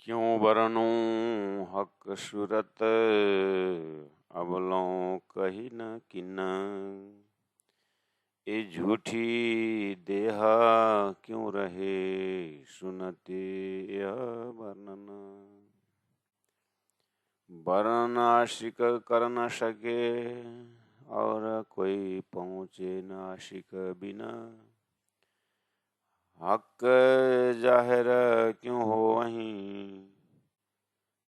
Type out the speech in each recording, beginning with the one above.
क्यों बरनूं हक सूरत, अबलों कही न किन। ए झूठी देहा क्यों रहे, सुनते यह वर्णन। वर्णन आशिक कर न सके, और कोई पहुँचे न आशिक बिना। हक जाहिर क्यों हो वहीं,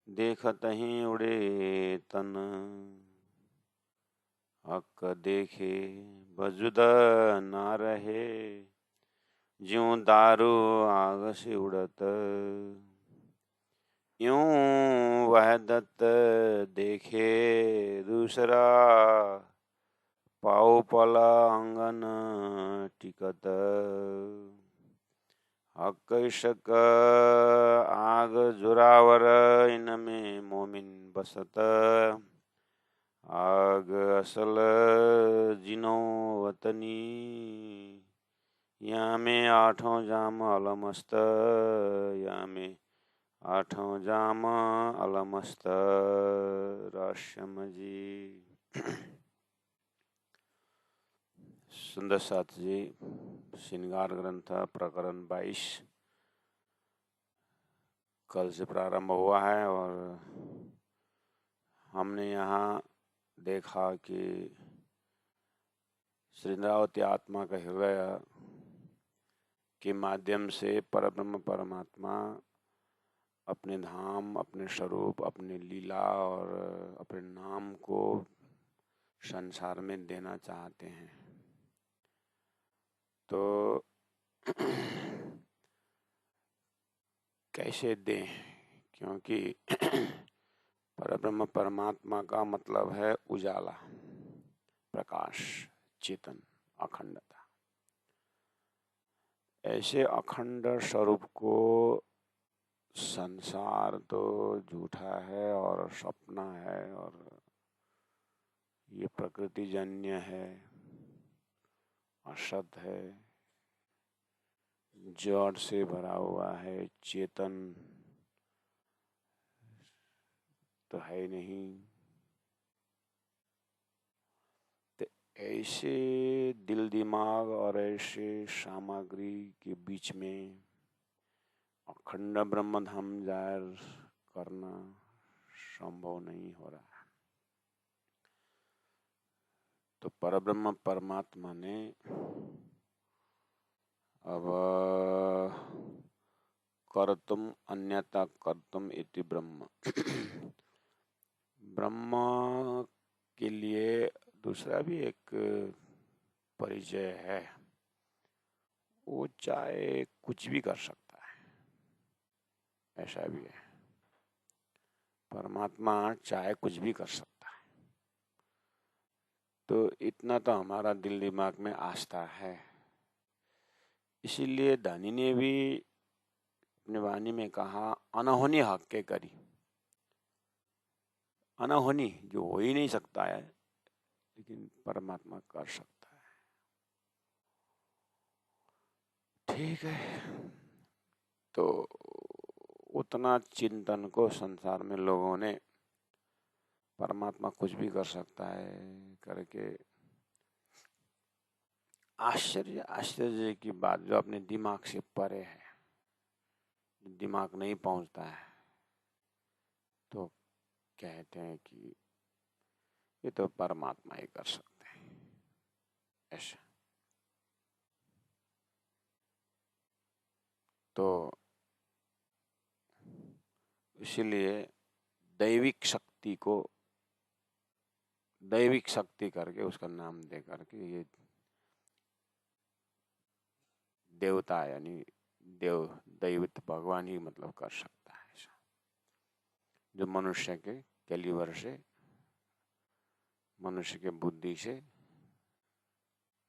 देखत ही उड़े तन। हक देखे वजुद ना रहे, ज्यों दारू आग से उड़त। यूं वहदत देखे दूसरा, पाओ पला आंगन टिकत। हक इश्क आग जुरावर, इनमें मोमिन बसत। आग असल जिनो वतनी, या में आठों जाम अलमस्त। या में आठों जाम अलमस्त। राश्यम जी। सुंदर साथ जी, श्रृंगार ग्रंथ प्रकरण 22 कल से प्रारंभ हुआ है, और हमने यहाँ देखा कि श्रृंगावती आत्मा का हृदय के माध्यम से परब्रह्म परमात्मा अपने धाम, अपने स्वरूप, अपने लीला और अपने नाम को संसार में देना चाहते हैं। तो कैसे दें, क्योंकि परब्रह्म परमात्मा का मतलब है उजाला, प्रकाश, चेतन, अखंडता। ऐसे अखंड स्वरूप को संसार तो झूठा है और सपना है, और ये प्रकृति जन्य है, असत है, जड़ से भरा हुआ है, चेतन तो है नहीं। तो ऐसे दिल दिमाग और ऐसे सामग्री के बीच में अखंड ब्रह्म धाम जाहिर करना संभव नहीं हो रहा है। तो परब्रह्म परमात्मा ने अब कर्तुम अन्यथा कर्तुम इति ब्रह्म, ब्रह्म के लिए दूसरा भी एक परिचय है। वो चाहे कुछ भी कर सकता है, ऐसा भी है। परमात्मा चाहे कुछ भी कर सकता है। तो इतना तो हमारा दिल दिमाग में आस्था है। इसीलिए दानी ने भी अपने वाणी में कहा, अनहोनी हक के करी। अनहोनी जो हो ही नहीं सकता है, लेकिन परमात्मा कर सकता है। ठीक है, तो उतना चिंतन को संसार में लोगों ने परमात्मा कुछ भी कर सकता है करके आश्चर्य की बात, जो अपने दिमाग से परे है, दिमाग नहीं पहुंचता है, तो कहते हैं कि ये तो परमात्मा ही कर सकते हैं, ऐसा। तो इसीलिए दैविक शक्ति को दैविक शक्ति करके उसका नाम दे करके ये देवता यानी दैवित भगवान ही मतलब कर सकता है ऐसा, जो मनुष्य के कैलिबर से, मनुष्य के बुद्धि से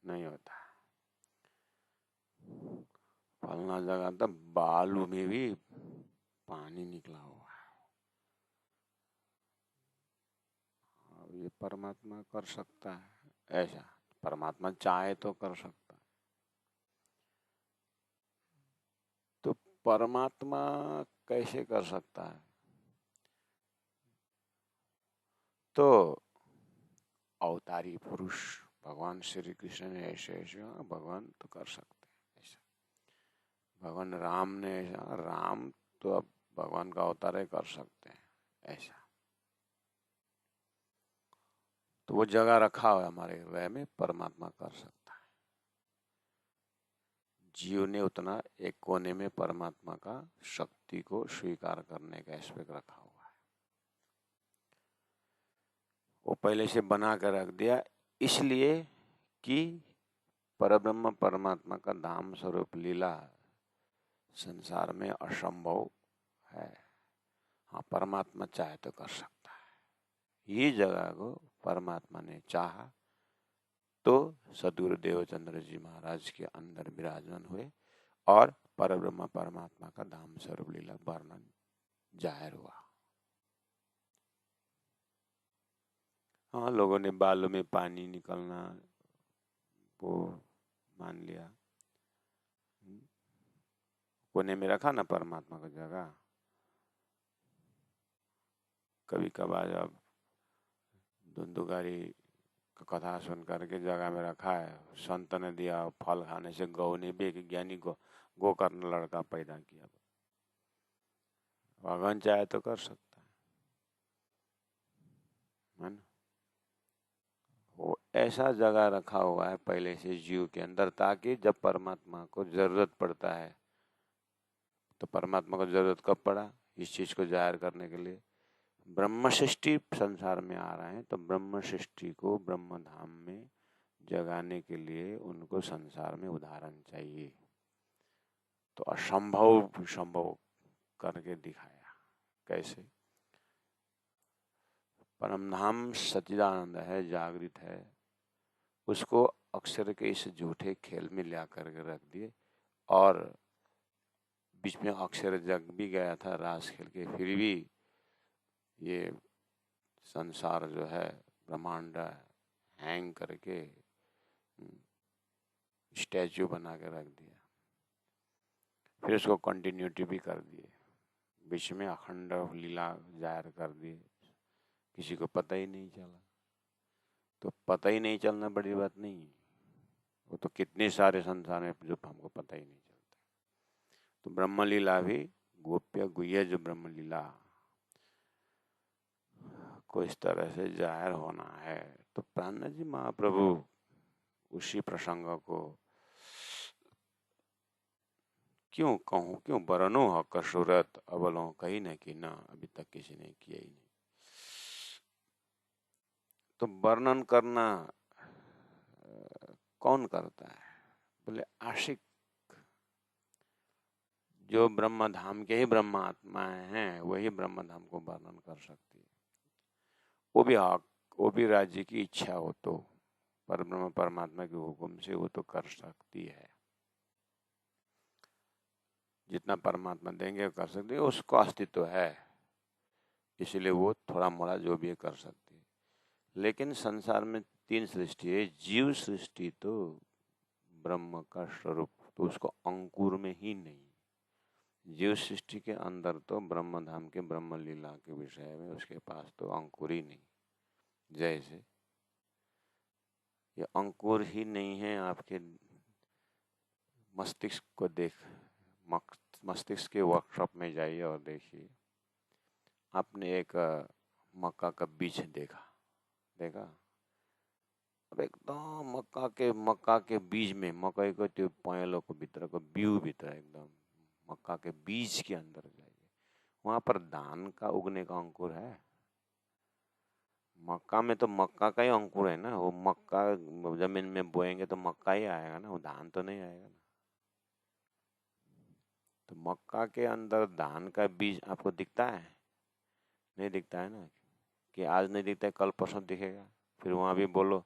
नहीं होता। फलना जगह तो बालू में भी पानी निकला हुआ है, ये परमात्मा कर सकता है ऐसा। परमात्मा चाहे तो कर सकता है। तो परमात्मा कैसे कर सकता है? तो अवतारी पुरुष भगवान श्री कृष्ण ने ऐसे ऐसे, भगवान तो कर सकते हैं ऐसा। भगवान राम ने ऐसा, राम तो अब भगवान का अवतार ही कर सकते हैं ऐसा। तो वो जगह रखा हुआ हमारे हृदय में, परमात्मा कर सकता है। जीव ने उतना एक कोने में परमात्मा का शक्ति को स्वीकार करने का एस्पेक्ट रखा हुआ है। वो पहले से बना कर रख दिया, इसलिए कि परब्रह्म परमात्मा का धाम स्वरूप लीला संसार में असंभव है। हाँ, परमात्मा चाहे तो कर सकता है। ये जगह को परमात्मा ने चाहा तो सदगुरु देवचंद्र जी महाराज के अंदर विराजमान हुए और परब्रह्म परमात्मा का धाम स्वरूप लीला वर्णन जाहिर हुआ। हाँ, लोगों ने बालों में पानी निकलना वो मान लिया, कोने में रखा ना परमात्मा का जगह। कभी कभार जब धुंधुकारी का कथा सुन करके जगह में रखा है, संत ने दिया, फल खाने से गौ ने भी एक ज्ञानी को गो करना लड़का पैदा किया। भगवान चाहे तो कर सकता है ना। वो ऐसा जगह रखा हुआ है पहले से जीव के अंदर, ताकि जब परमात्मा को जरूरत पड़ता है, तो परमात्मा को जरूरत कब पड़ा? इस चीज को जाहिर करने के लिए ब्रह्म सृष्टि संसार में आ रहे हैं, तो ब्रह्म सृष्टि को ब्रह्म धाम में जगाने के लिए उनको संसार में उदाहरण चाहिए। तो असंभव संभव करके दिखाया। कैसे? परम धाम सच्चिदानंद है, जागृत है, उसको अक्षर के इस झूठे खेल में ला करके रख दिए, और बीच में अक्षर जग भी गया था रास खेल के, फिर भी ये संसार जो है ब्रह्मांड हैंग करके स्टैचू बना के रख दिया। फिर उसको कंटिन्यूटी भी कर दिए, बीच में अखंड लीला जाहिर कर दिए, किसी को पता ही नहीं चला। तो पता ही नहीं चलना बड़ी बात नहीं है, वो तो कितने सारे संसार में जो हमको पता ही नहीं चलता। तो ब्रह्म लीला भी गोप्य गुह्य जो ब्रह्म लीला को इस तरह से जाहिर होना है, तो प्राणनाथ जी महाप्रभु उसी प्रसंग को क्यों कहूँ, क्यों बरनो हक सूरत अबलों कही न कि ना, अभी तक किसी ने किया ही नहीं। तो वर्णन करना कौन करता है? बोले आशिक, जो ब्रह्म धाम के ही ब्रह्म आत्माएं हैं, वही ब्रह्म धाम को वर्णन कर सकती है। वो भी हक, वो भी राज्य की इच्छा हो तो परब्रह्म परमात्मा के हुक्म से वो तो कर सकती है। जितना परमात्मा देंगे कर सकती है, उसको अस्तित्व है, इसलिए वो थोड़ा मोड़ा जो भी कर सकती है। लेकिन संसार में तीन सृष्टि है, जीव सृष्टि तो ब्रह्म का स्वरूप, तो उसको अंकुर में ही नहीं। जीव सृष्टि के अंदर तो ब्रह्म धाम के ब्रह्म लीला के विषय में उसके पास तो अंकुर ही नहीं। जैसे ये अंकुर ही नहीं है आपके मस्तिष्क को देख, मस्तिष्क के वर्कशॉप में जाइए और देखिए, आपने एक मक्का का बीज देखा? अब एकदम मक्का के बीज में, मकई को त्यो पहेँलो को भित्र को बिउ भित्र एकदम मक्का के बीज के अंदर जाइए, वहां पर धान का उगने का अंकुर है। मक्का में तो मक्का का ही अंकुर है ना, वो मक्का जमीन में बोएंगे तो मक्का ही आएगा ना, वो धान तो नहीं आएगा ना। तो मक्का के अंदर धान का बीज आपको दिखता है? नहीं दिखता है ना, कि आज नहीं दिखता है कल परसों दिखेगा। फिर वहां भी बोलो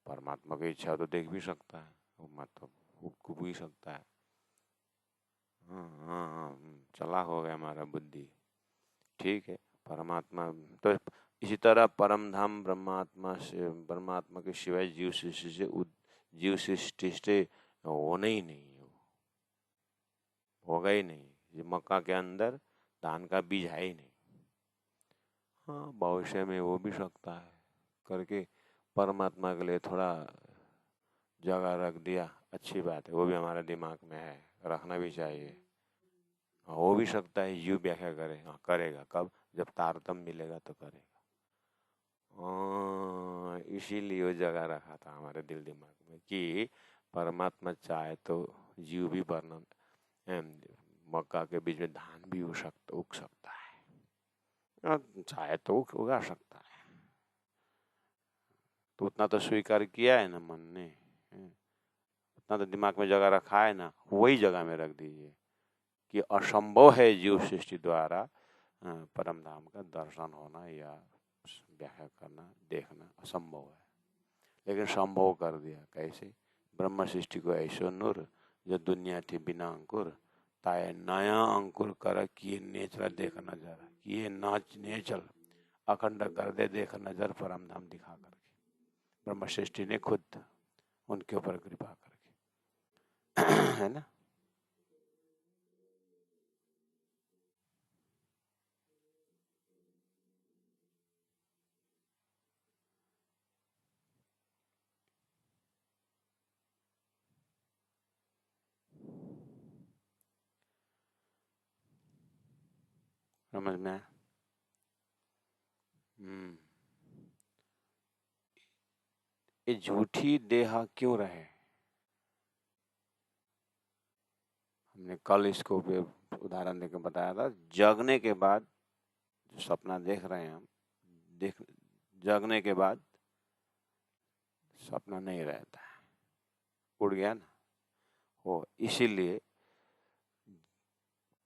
परमात्मा की इच्छा तो देख भी सकता है, वो मतलब उग भी सकता है। हाँ हाँ हाँ, चला हो गया हमारा बुद्धि, ठीक है। परमात्मा तो इसी तरह परम धाम ब्रह्मात्मा से, परमात्मा के सिवाय जीव सृष्टि से, जीव सृष्टि से होना ही नहीं, होगा ही नहीं। ये मक्का के अंदर धान का बीज है ही नहीं। हाँ, भविष्य में वो भी सकता है करके परमात्मा के लिए थोड़ा जगह रख दिया, अच्छी बात है, वो भी हमारे दिमाग में है, रखना भी चाहिए। हो भी सकता है यूं व्याख्या करे, हाँ करेगा कब, जब तारतम्य मिलेगा तो करेगा। इसीलिए वो जगह रखा था हमारे दिल दिमाग में कि परमात्मा चाहे तो जीव भी वर्णन मक्का के बीच में धान भी उग सकता है, चाहे तो उगा सकता है। तो उतना तो स्वीकार किया है ना मन ने, उतना तो दिमाग में जगह रखा है ना, वही जगह में रख दीजिए कि असंभव है जीव सृष्टि द्वारा परम धाम का दर्शन होना या व्याख्या करना, देखना असंभव है, लेकिन संभव कर दिया। कैसे? ब्रह्म सृष्टि को ऐसो नूर जो दुनिया थी बिना अंकुर, ताए नया अंकुर कर किए नेचर देख नजर, किए नाच नेचल अखंड कर दे देख नजर परम धाम दिखा करके। ब्रह्म सृष्टि ने खुद उनके ऊपर कृपा करके है ना। समझ में? ये झूठी देहा क्यों रहे? हमने कल इसको उदाहरण देकर बताया था। जगने के बाद जो सपना देख रहे हैं हम, जगने के बाद सपना नहीं रहता है, उड़ गया ना वो। इसीलिए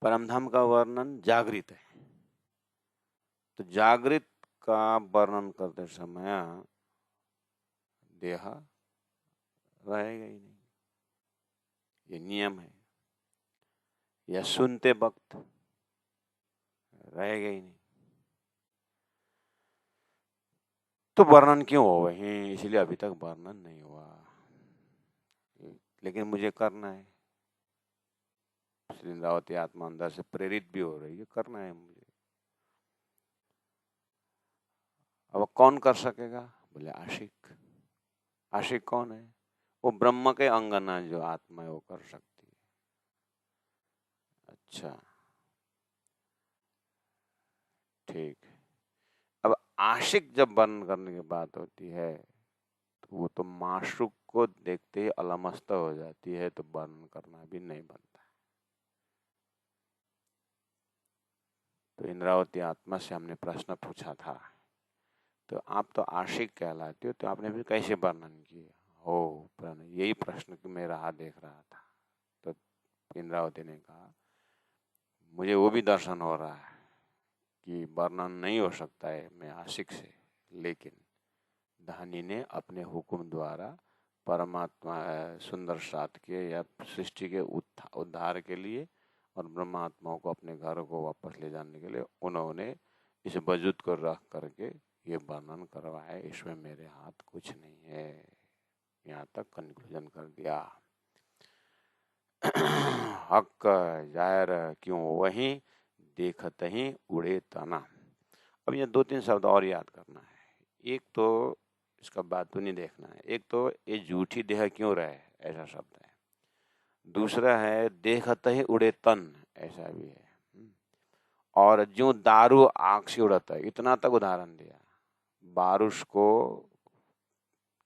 परमधाम का वर्णन जागृत है, तो जागृत का वर्णन करते समय देह रहेगा ही नहीं, ये नियम है। या सुनते वक्त रहेगा ही नहीं, तो वर्णन क्यों हो वही? इसलिए अभी तक वर्णन नहीं हुआ, लेकिन मुझे करना है। श्री इंद्रावती आत्मा अंदर से प्रेरित भी हो रही है, करना है मुझे। अब कौन कर सकेगा? बोले आशिक। आशिक कौन है? वो ब्रह्म के अंगना जो आत्मा है वो कर सकती है। अच्छा ठीक है। अब आशिक जब वर्णन करने की बात होती है तो वो तो माशूक को देखते ही अलमस्त हो जाती है, तो वर्णन करना भी नहीं बनता। तो इंद्रावती आत्मा से हमने प्रश्न पूछा था, तो आप तो आशिक कहलाते हो, तो आपने भी कैसे वर्णन किया हो? यही प्रश्न की मैं राह देख रहा था। तो इंद्रावती ने कहा मुझे वो भी दर्शन हो रहा है कि वर्णन नहीं हो सकता है मैं आशिक से, लेकिन धानी ने अपने हुक्म द्वारा परमात्मा सुंदर साथ के या सृष्टि के उद्धार के लिए और ब्रह्मात्माओं को अपने घर को वापस ले जाने के लिए उन्होंने इस वजूद को रख करके ये वर्णन करवाया। इसमें मेरे हाथ कुछ नहीं है, यहाँ तक कंक्लूजन कर दिया। हक जाहिर क्यों वही देखत ही उड़े तना। अब ये 2-3 शब्द और याद करना है। एक तो इसका बात नहीं देखना है, एक तो ये झूठी देह क्यों रहे ऐसा शब्द है, दूसरा है देखत ही उड़े तन ऐसा भी है, और जो दारू आग से उड़ता है, इतना तक उदाहरण दिया। बारूश को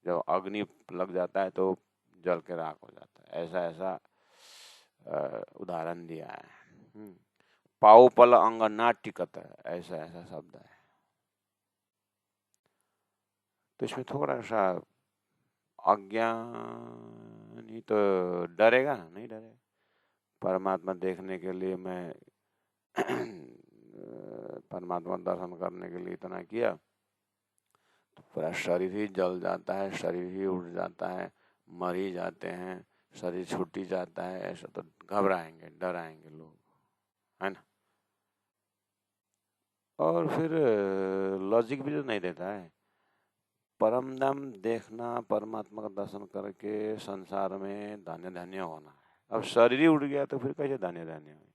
जब अग्नि लग जाता है तो जल के राख हो जाता है, ऐसा ऐसा उदाहरण दिया है। पाऊ पल अंग ना टिकत है, ऐसा ऐसा शब्द है। तो इसमें थोड़ा सा अज्ञानी तो डरेगा ना, नहीं डरेगा। परमात्मा देखने के लिए मैं परमात्मा दर्शन करने के लिए इतना किया तो पूरा शरीर ही जल जाता है, शरीर ही उड़ जाता है, मर ही जाते हैं, शरीर छूट ही जाता है, ऐसा तो घबराएंगे, डराएंगे लोग, है ना। और फिर लॉजिक भी तो नहीं देता है। परम धाम देखना, परमात्मा का दर्शन करके संसार में धन्य धन्य होना है। अब शरीर ही उड़ गया तो फिर कैसे धन्य धन्य हो?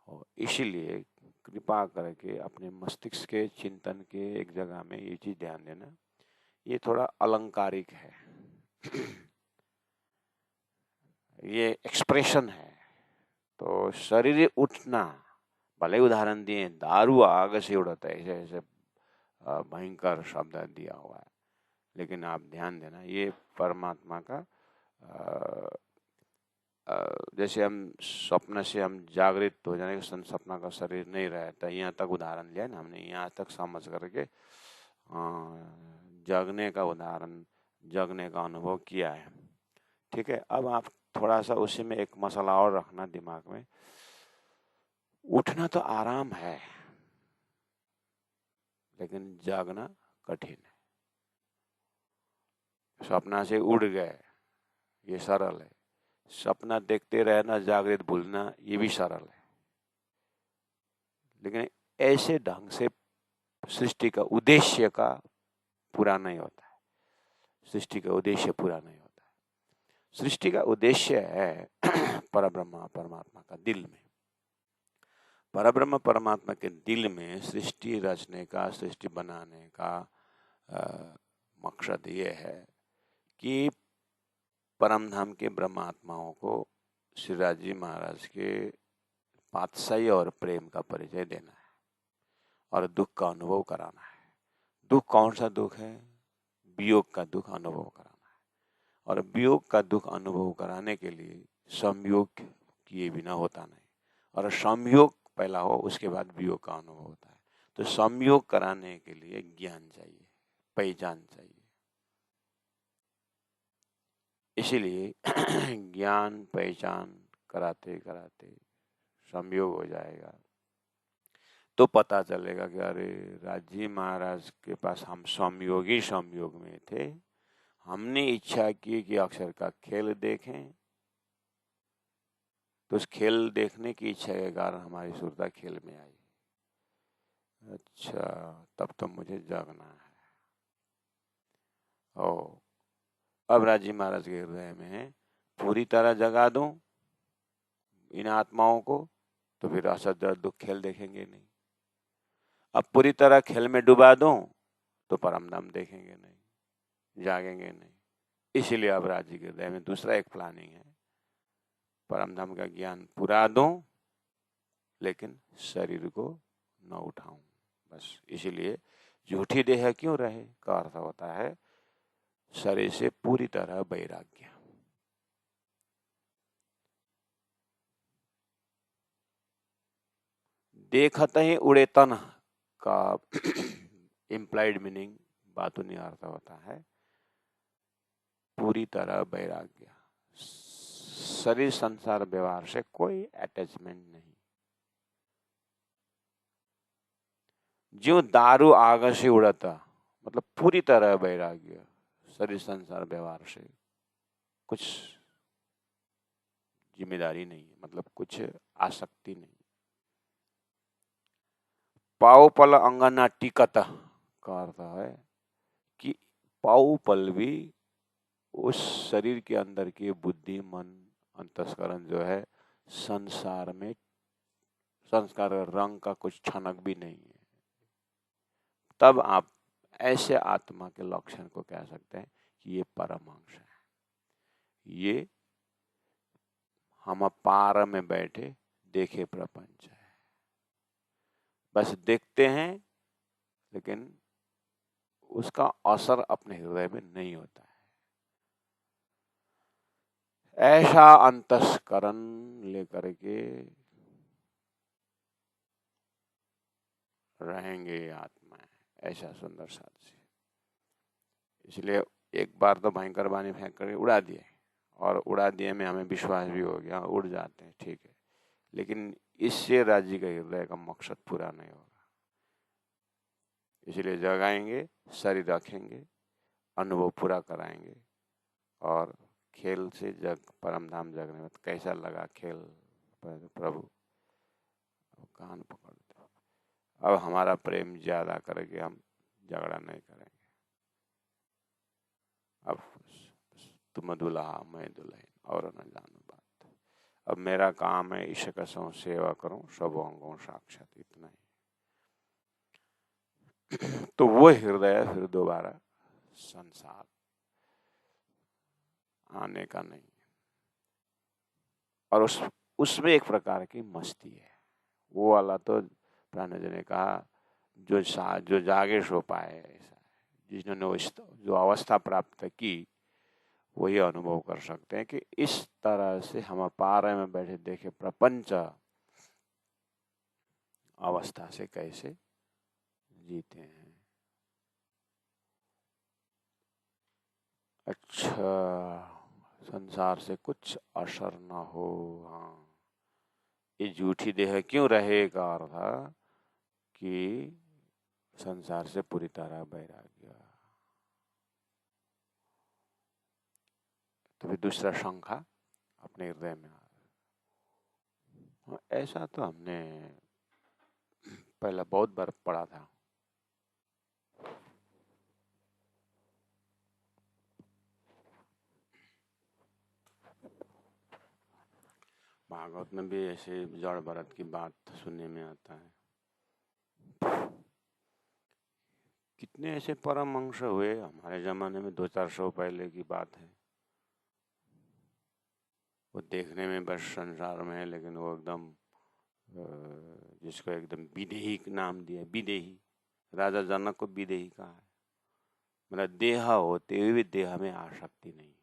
और इसीलिए कृपा करके अपने मस्तिष्क के चिंतन के एक जगह में ये चीज ध्यान देना, ये थोड़ा अलंकारिक है, ये एक्सप्रेशन है। तो शरीर उठना, भले उदाहरण दिए दारू आग से उड़ता है, ऐसे ऐसे भयंकर शब्द दिया हुआ है, लेकिन आप ध्यान देना ये परमात्मा का जैसे हम स्वप्न से हम जागृत हो जाने के सपना का शरीर नहीं रहता, यहाँ तक उदाहरण लिया ना हमने, यहाँ तक समझ करके जगने का उदाहरण, जगने का अनुभव किया है। ठीक है, अब आप थोड़ा सा उसी में एक मसला और रखना दिमाग में, उठना तो आराम है लेकिन जागना कठिन है। सपना से उड़ गए ये सरल है, सपना देखते रहना जागृत भूलना ये भी सरल है, लेकिन ऐसे ढंग से सृष्टि का उद्देश्य का पूरा नहीं होता है। सृष्टि का उद्देश्य पूरा नहीं होता है। सृष्टि का उद्देश्य है परब्रह्म परमात्मा का दिल में, परब्रह्म परमात्मा के दिल में सृष्टि रचने का, सृष्टि बनाने का मकसद ये है कि परमधाम के ब्रह्मात्माओं को श्रीराज जी महाराज के पातशाही और प्रेम का परिचय देना है और दुख का अनुभव कराना है। दुख कौन सा दुख है? वियोग का दुख अनुभव कराना है, और वियोग का दुख अनुभव कराने के लिए संयोग किए बिना होता नहीं, और संयोग पहला हो उसके बाद वियोग का अनुभव होता है। तो संयोग कराने के लिए ज्ञान चाहिए, पहचान चाहिए। इसीलिए ज्ञान पहचान कराते कराते संयोग हो जाएगा तो पता चलेगा कि अरे राजी महाराज के पास हम संयोग में थे, हमने इच्छा की कि अक्षर का खेल देखें, तो उस खेल देखने की इच्छा के कारण हमारी सुरता खेल में आई। अच्छा, तब तो मुझे जागना है। ओ, अब राजी महाराज के हृदय में पूरी तरह जगा दूं इन आत्माओं को, तो फिर असद दर्द दुख खेल देखेंगे नहीं। अब पूरी तरह खेल में डुबा दूं तो परमधाम देखेंगे नहीं, जागेंगे नहीं। इसीलिए अब राजी के हृदय में दूसरा एक प्लानिंग है, परमधाम का ज्ञान पूरा दूं लेकिन शरीर को न उठाऊं। बस इसीलिए झूठी देह क्यों रहे का अर्थ होता है शरीर से पूरी तरह वैराग्य। देखते ही उड़े तन का इम्प्लाइड मीनिंग बातूनी अर्थ होता है पूरी तरह वैराग्य, शरीर संसार व्यवहार से कोई अटैचमेंट नहीं। जो दारू आग से उड़ता, मतलब पूरी तरह वैराग्य, शरीर संसार व्यवहार से कुछ जिम्मेदारी नहीं है, मतलब कुछ आसक्ति नहीं। पाव पल अंगना टिकत का अर्थ है कि पाव पल भी उस शरीर के अंदर की बुद्धि मन अंतस्करण जो है संसार में, संस्कार रंग का कुछ छनक भी नहीं है। तब आप ऐसे आत्मा के लक्षण को कह सकते हैं कि ये परमांश है, ये हम पार में बैठे देखे प्रपंच है। बस देखते हैं लेकिन उसका असर अपने हृदय में नहीं होता है। ऐसा अंतस्करण लेकर के रहेंगे आत्मा, ऐसा सुंदर साध्य। इसलिए एक बार तो भयंकर वाणी फेंक कर उड़ा दिए, और उड़ा दिए में हमें विश्वास भी हो गया, उड़ जाते हैं, ठीक है, लेकिन इससे राज्य का हृदय का मकसद पूरा नहीं होगा। इसलिए जगाएंगे, शरीर रखेंगे, अनुभव पूरा कराएंगे, और खेल से जग परमधाम जगने में कैसा लगा खेल प्रभु, कान पकड़ते, अब हमारा प्रेम ज्यादा करके हम झगड़ा नहीं करेंगे। अब तुम दुल्हा मैं दुल्हन और न जानो बात, अब मेरा काम है ईश कसों सेवा करूं सब अंगों साक्षात, इतना ही। तो वो हृदय फिर दोबारा संसार आने का नहीं। और उसमें एक प्रकार की मस्ती है। वो वाला तो प्राणज ने कहा जो जागे सो पाए, ऐसा है। जिन्होंने जो अवस्था प्राप्त की वही अनुभव कर सकते हैं कि इस तरह से हम पारे में बैठे देखे प्रपंच अवस्था से कैसे जीते हैं। अच्छा, संसार से कुछ असर ना हो। हाँ, ये झूठी देह क्यों रहे का अर्थ कि संसार से पूरी तरह वैराग्य। तो फिर दूसरा शंका अपने हृदय में ऐसा तो हमने पहला बहुत बार पढ़ा था। भागवत में भी ऐसे जड़ भरत की बात सुनने में आता है। कितने ऐसे परम अंश हुए हमारे जमाने में, 200-400 पहले की बात है। वो देखने में बस संसार में है, लेकिन वो एकदम जिसको एकदम विदेही नाम दिया, विदेही। राजा जनक को विदेही कहा है। मतलब देह होते हुए भी देह में आसक्ति नहीं,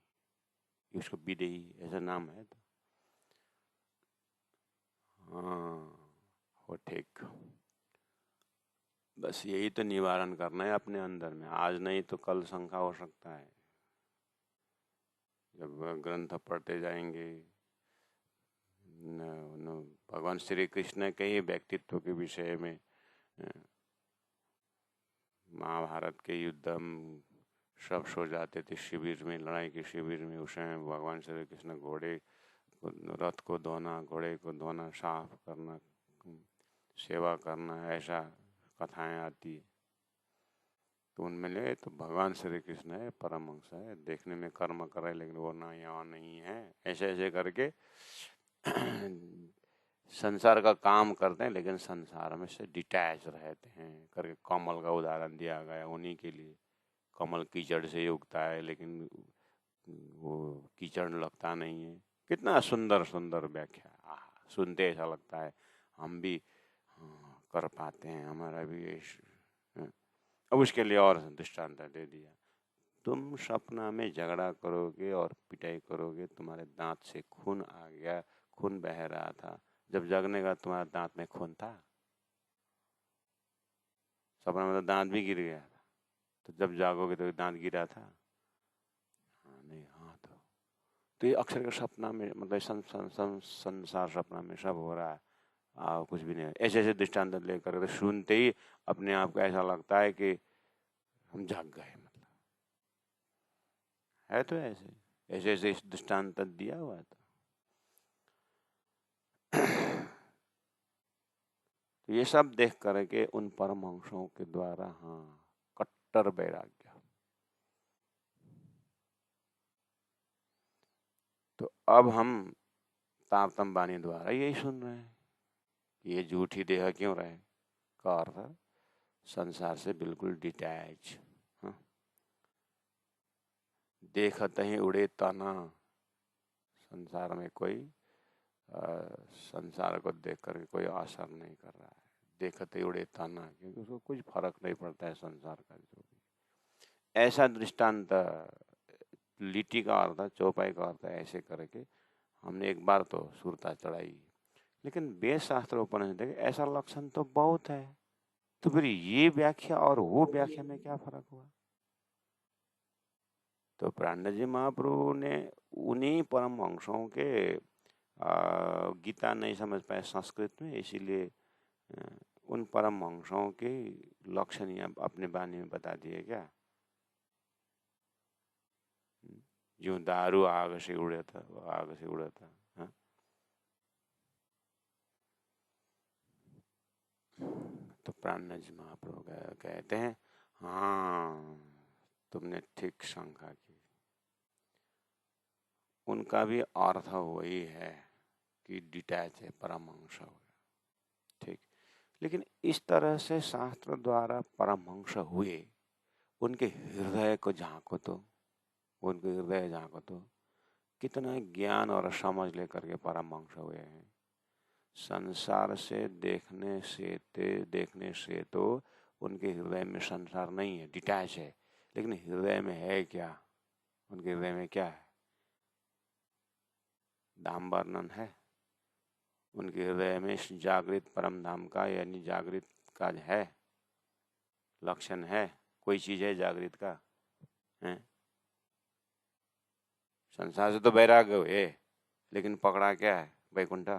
उसको विदेही ऐसा नाम है। तो हाँ, वो ठीक। बस यही तो निवारण करना है अपने अंदर में। आज नहीं तो कल शंका हो सकता है। जब ग्रंथ पढ़ते जाएंगे भगवान श्री कृष्ण के ही व्यक्तित्व के विषय में, महाभारत के युद्ध सब सो जाते थे शिविर में, लड़ाई के शिविर में। उस समय भगवान श्री कृष्ण घोड़े रथ को धोना, घोड़े को धोना, साफ करना, सेवा करना, ऐसा कथाएं आती है। तो उनमें ले तो भगवान श्री कृष्ण है, परमहंस है, देखने में कर्म कर रहे लेकिन वो ना यहाँ नहीं है, ऐसे ऐसे करके संसार का काम करते हैं लेकिन संसार में से डिटैच रहते हैं करके कमल का उदाहरण दिया गया। उन्हीं के लिए कमल कीचड़ से उगता है लेकिन वो कीचड़ लगता नहीं है। कितना सुंदर सुंदर व्याख्या, सुनते ऐसा लगता है हम भी कर पाते हैं, हमारा भी। अब उसके लिए और दृष्टांत दे दिया। तुम सपना में झगड़ा करोगे और पिटाई करोगे, तुम्हारे दांत से खून आ गया, खून बह रहा था, जब जगने का तुम्हारे दांत में खून था? सपना में तो दांत भी गिर गया था, तो जब जागोगे तो दांत गिरा था? हाँ नहीं, हाँ तो ये अक्षर का सपना में मतलब संसार सपना में सब हो रहा है, कुछ भी नहीं। ऐसे ऐसे दृष्टांत लेकर तो सुनते ही अपने आप को ऐसा लगता है कि हम जाग गए। मतलब है तो ऐसे ऐसे दृष्टांत दिया हुआ है। तो ये सब देख करके उन परमहंसों के द्वारा, हाँ, कट्टर वैराग्य। तो अब हम तारतम बानी द्वारा यही सुन रहे हैं कि ये झूठी देह क्यों रहे का अर्थ संसार से बिल्कुल डिटैच। हाँ? देखत ही उड़े तना, संसार में कोई संसार को देख कर कोई असर नहीं कर रहा है। देखते उड़े तना, क्योंकि उसको कुछ फर्क नहीं पड़ता है संसार का। जो भी ऐसा दृष्टांत लिट्टी का अर्थ, चौपाई का अर्थ ऐसे करके हमने एक बार तो सुरता चढ़ाई। लेकिन वेद शास्त्र उपनिषद देखे ऐसा लक्षण तो बहुत है, तो फिर ये व्याख्या और वो व्याख्या में क्या फर्क हुआ? तो प्राणजी जी महाप्रभु ने उन्हीं परम वंशों के गीता नहीं समझ पाए संस्कृत में, इसीलिए उन परम वंशों के लक्षण अपने वाणी में बता दिए क्या? जो दारू आग से उड़ा था, वो आग से उड़ा था। हाँ? तो प्राणजी महाप्रभु कहते हैं, हाँ तुमने ठीक शंका की, उनका भी अर्थ वही है। कि डिटैच है, परमहंस हो गया। ठीक, लेकिन इस तरह से शास्त्र द्वारा परमहंस हुए, उनके हृदय को झांको तो, उनके हृदय झांको तो कितना ज्ञान और समझ लेकर के परमहंस हुए हैं। संसार से देखने से तो उनके हृदय में संसार नहीं है, डिटैच है, लेकिन हृदय में है क्या? उनके हृदय में क्या है? धाम वर्णन है उनके हृदय में, जागृत परम धाम का, यानी जागृत का है लक्षण है, कोई चीज है जागृत का है? संसार से तो वैराग्य हुए, लेकिन पकड़ा क्या है? वैकुंठा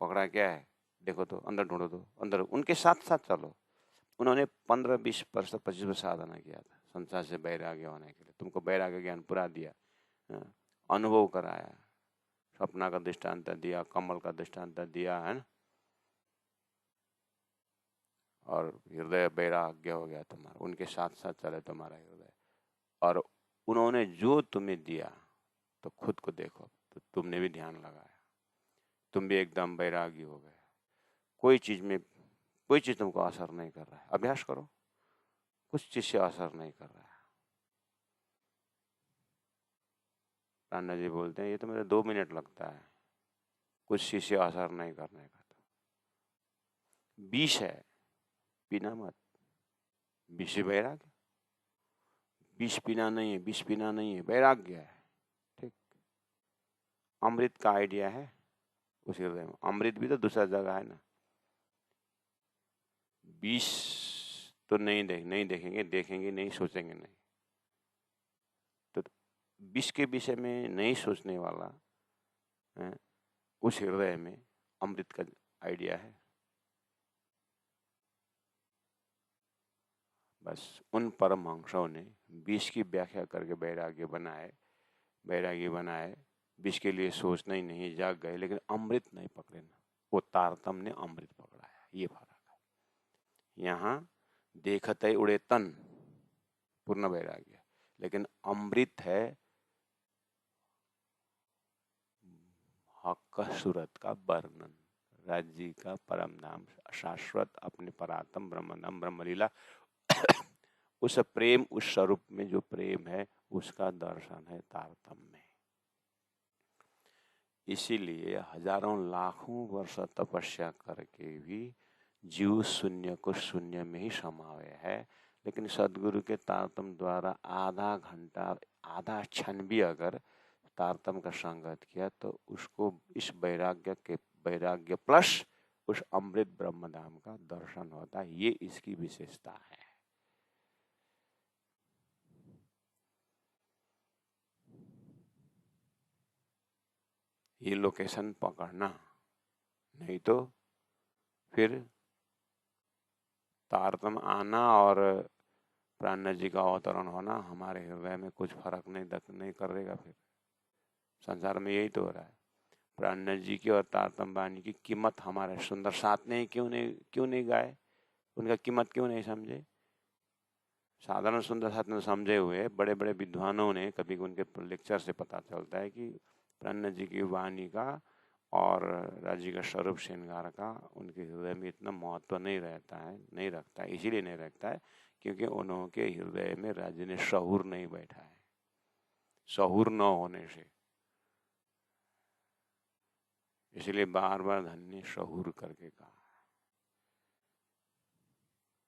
पकड़ा क्या है? देखो तो, अंदर ढूंढो तो, अंदर उनके साथ साथ चलो। उन्होंने 15-20 वर्ष 25 वर्ष साधना किया था संसार से वैराग्य होने के लिए। तुमको वैराग्य ज्ञान पूरा दिया, अनुभव कराया, सपना का दृष्टांत दिया, कमल का दृष्टांत दिया, है ना, और हृदय वैराग्य हो गया तुम्हारा। उनके साथ साथ चले तुम्हारा हृदय, और उन्होंने जो तुम्हें दिया तो खुद को देखो, तो तुमने भी ध्यान लगाया, तुम भी एकदम वैरागी हो गए। कोई चीज तुमको असर नहीं कर रहा है। अभ्यास करो, कुछ चीज से असर नहीं कर रहा है। राणा जी बोलते हैं ये तो मेरे 2 मिनट लगता है, कुछ चीज से असर नहीं करने का। तो विष है, पीना मत। विष वैराग्य, विष पीना नहीं है, विष पीना नहीं है, वैराग्य है। ठीक, अमृत का आइडिया है उस हृदय में। अमृत भी तो दूसरा जगह है ना। विष तो नहीं देखेंगे, देखेंगे नहीं, सोचेंगे नहीं। तो विष के विषय में नहीं सोचने वाला है, उस हृदय में अमृत का आइडिया है। बस उन परमहंसों ने विष की व्याख्या करके वैराग्य बनाए। विष के लिए सोचना ही नहीं, जाग गए, लेकिन अमृत नहीं पकड़े ना। वो तारतम ने अमृत पकड़ा है, ये फर्क है। यहाँ देखत है उड़े तन, पूर्ण वैराग्य, लेकिन अमृत है हक सूरत का वर्णन, राज्य का परम नाम, शाश्वत अपने परात्म ब्रह्म नाम ब्रह्मलीला उस प्रेम, उस स्वरूप में जो प्रेम है उसका दर्शन है तारतम्य में। इसीलिए हजारों लाखों वर्ष तपस्या करके भी जीव शून्य को शून्य में ही समावे है। लेकिन सदगुरु के तारतम्य द्वारा आधा घंटा, आधा क्षण भी अगर तारतम्य का संगत किया तो उसको इस वैराग्य प्लस उस अमृत ब्रह्मधाम का दर्शन होता है। ये इसकी विशेषता है। ये लोकेशन पकड़ना, नहीं तो फिर तारतम्य आना और प्राण जी का अवतरण होना हमारे हृदय में कुछ फर्क नहीं करेगा। फिर संसार में यही तो हो रहा है। प्राण जी की और तारतम्य वाणी की कीमत हमारे सुंदर साथ ने क्यों नहीं गाए, उनका कीमत क्यों नहीं समझे? साधारण सुंदर साथ में समझे हुए बड़े बड़े विद्वानों ने, कभी उनके लेक्चर से पता चलता है कि प्राण जी की वाणी का और राज्य का स्वरूप श्रृंगार का उनके हृदय में इतना महत्व नहीं रखता है। इसीलिए नहीं रखता है क्योंकि उनके हृदय में राज्य ने शहूर नहीं बैठा है। शहूर न होने से, इसलिए बार बार धन्य शहूर करके कहा।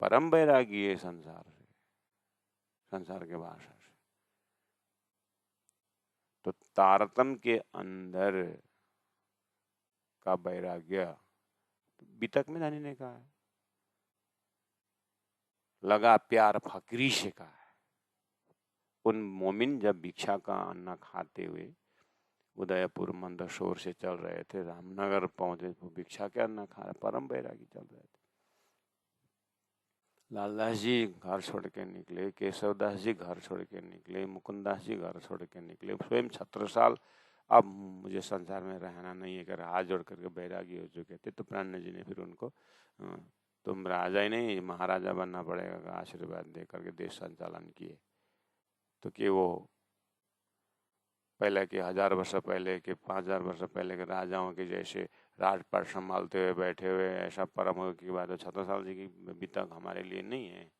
परम वैरागी है संसार से, संसार के भाषा से। तो तारतम्य के अंदर का वैराग्य बीतक में धनी ने कहा है, लगा प्यार फकीरी से कहा है। उन मोमिन जब भिक्षा का अन्न खाते हुए उदयपुर मंदसौर से चल रहे थे, रामनगर पहुंचे तो भिक्षा के अन्न खा रहे, परम बैरागी चल रहे थे। लालदास जी घर छोड़ के निकले, केशवदास जी घर छोड़ के निकले, मुकुंदास जी घर छोड़ के निकले, स्वयं छत्रसाल अब मुझे संसार में रहना नहीं है कर हाथ जोड़ करके बैरागी हो चुके थे। तो प्राण जी ने फिर उनको तुम राजा ही नहीं महाराजा बनना पड़ेगा का आशीर्वाद दे करके देश संचालन किए। तो कि वो पहले के 1000 वर्ष पहले के 5000 वर्ष पहले के राजाओं के जैसे राजपाट संभालते हुए बैठे हुए ऐसा परम योग की बात है छत्रसाल जी की अभी तक हमारे लिए नहीं है।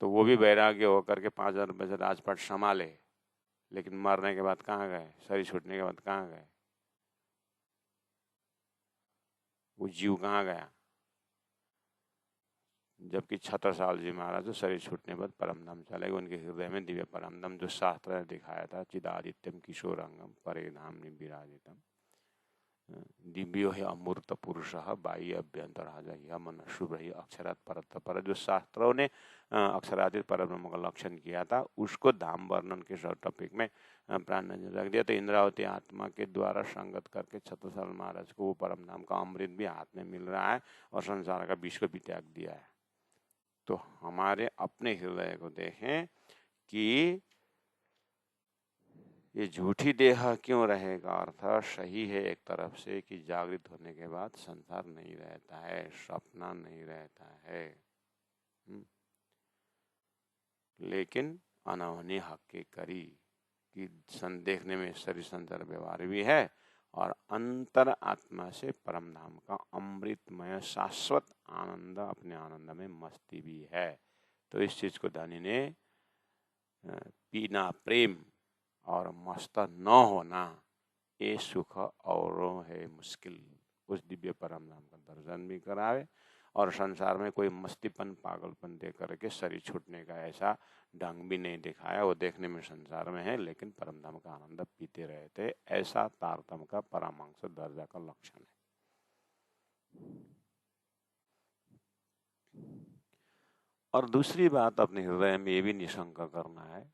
तो वो भी वैराग्य होकर के 5000 वर्ष राजपाट संभाले, लेकिन मरने के बाद कहाँ गए, शरीर छूटने के बाद कहाँ गए, वो जीव कहाँ गया। जबकि छत्रसाल जी महाराज तो शरीर छूटने पर परम धाम चले गए, उनके हृदय में दिव्य परम धाम जो शास्त्र ने दिखाया था, चिदादित्यम किशोरंगम परे धाम विराजितम दिव्यो है अमूर्त पुरुष बाह्य अभ्यंतर मन शुभ ही अक्षरात परत पर, जो शास्त्रों ने अक्षरातीत परब्रह्म का लक्षण किया था उसको धाम वर्णन के टॉपिक में प्राण रख दिया। तो इंद्रावती आत्मा के द्वारा संगत करके छत्रसाल महाराज को वो परम धाम का अमृत भी हाथ में मिल रहा है और संसार का विष को भी त्याग दिया है। तो हमारे अपने हृदय को देखें कि ये झूठी देह क्यों रहेगा। अर्थ सही है एक तरफ से कि जागृत होने के बाद संसार नहीं रहता है, सपना नहीं रहता है, लेकिन अनहोनी हक के करी कि देखने में शरीर संसार व्यवहार भी है और अंतर आत्मा से परम धाम का अमृतमय शाश्वत आनंद, अपने आनंद में मस्ती भी है। तो इस चीज को धनी ने पीना प्रेम और मस्त न होना, ये सुख और है मुश्किल। उस दिव्य परम धाम का दर्शन भी करावे और संसार में कोई मस्तीपन पागलपन दे करके शरीर छूटने का ऐसा ढंग भी नहीं दिखाया। वो देखने में संसार में है लेकिन परम धाम का आनंद पीते रहते, ऐसा तारतम का परमांश दर्जा का लक्षण है। और दूसरी बात अपने हृदय में ये भी निशंक करना है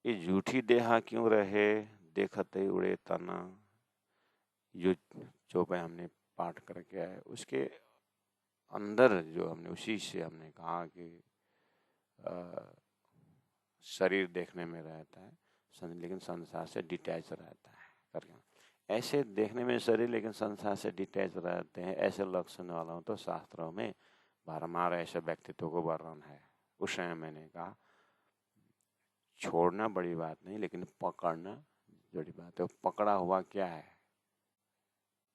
ये झूठी देहा क्यों रहे देखते उड़े तना, जो पे हमने पाठ करके आए उसके अंदर जो हमने उसी से हमने कहा कि शरीर देखने में रहता है लेकिन संसार से डिटैच रहता है करके, ऐसे देखने में शरीर लेकिन संसार से डिटैच रहते हैं, ऐसे लक्षण वालों तो शास्त्रों में बारंबार ऐसे व्यक्तित्व को वर्णन है। उस समय मैंने कहा छोड़ना बड़ी बात नहीं लेकिन पकड़ना बड़ी बात है। पकड़ा हुआ क्या है,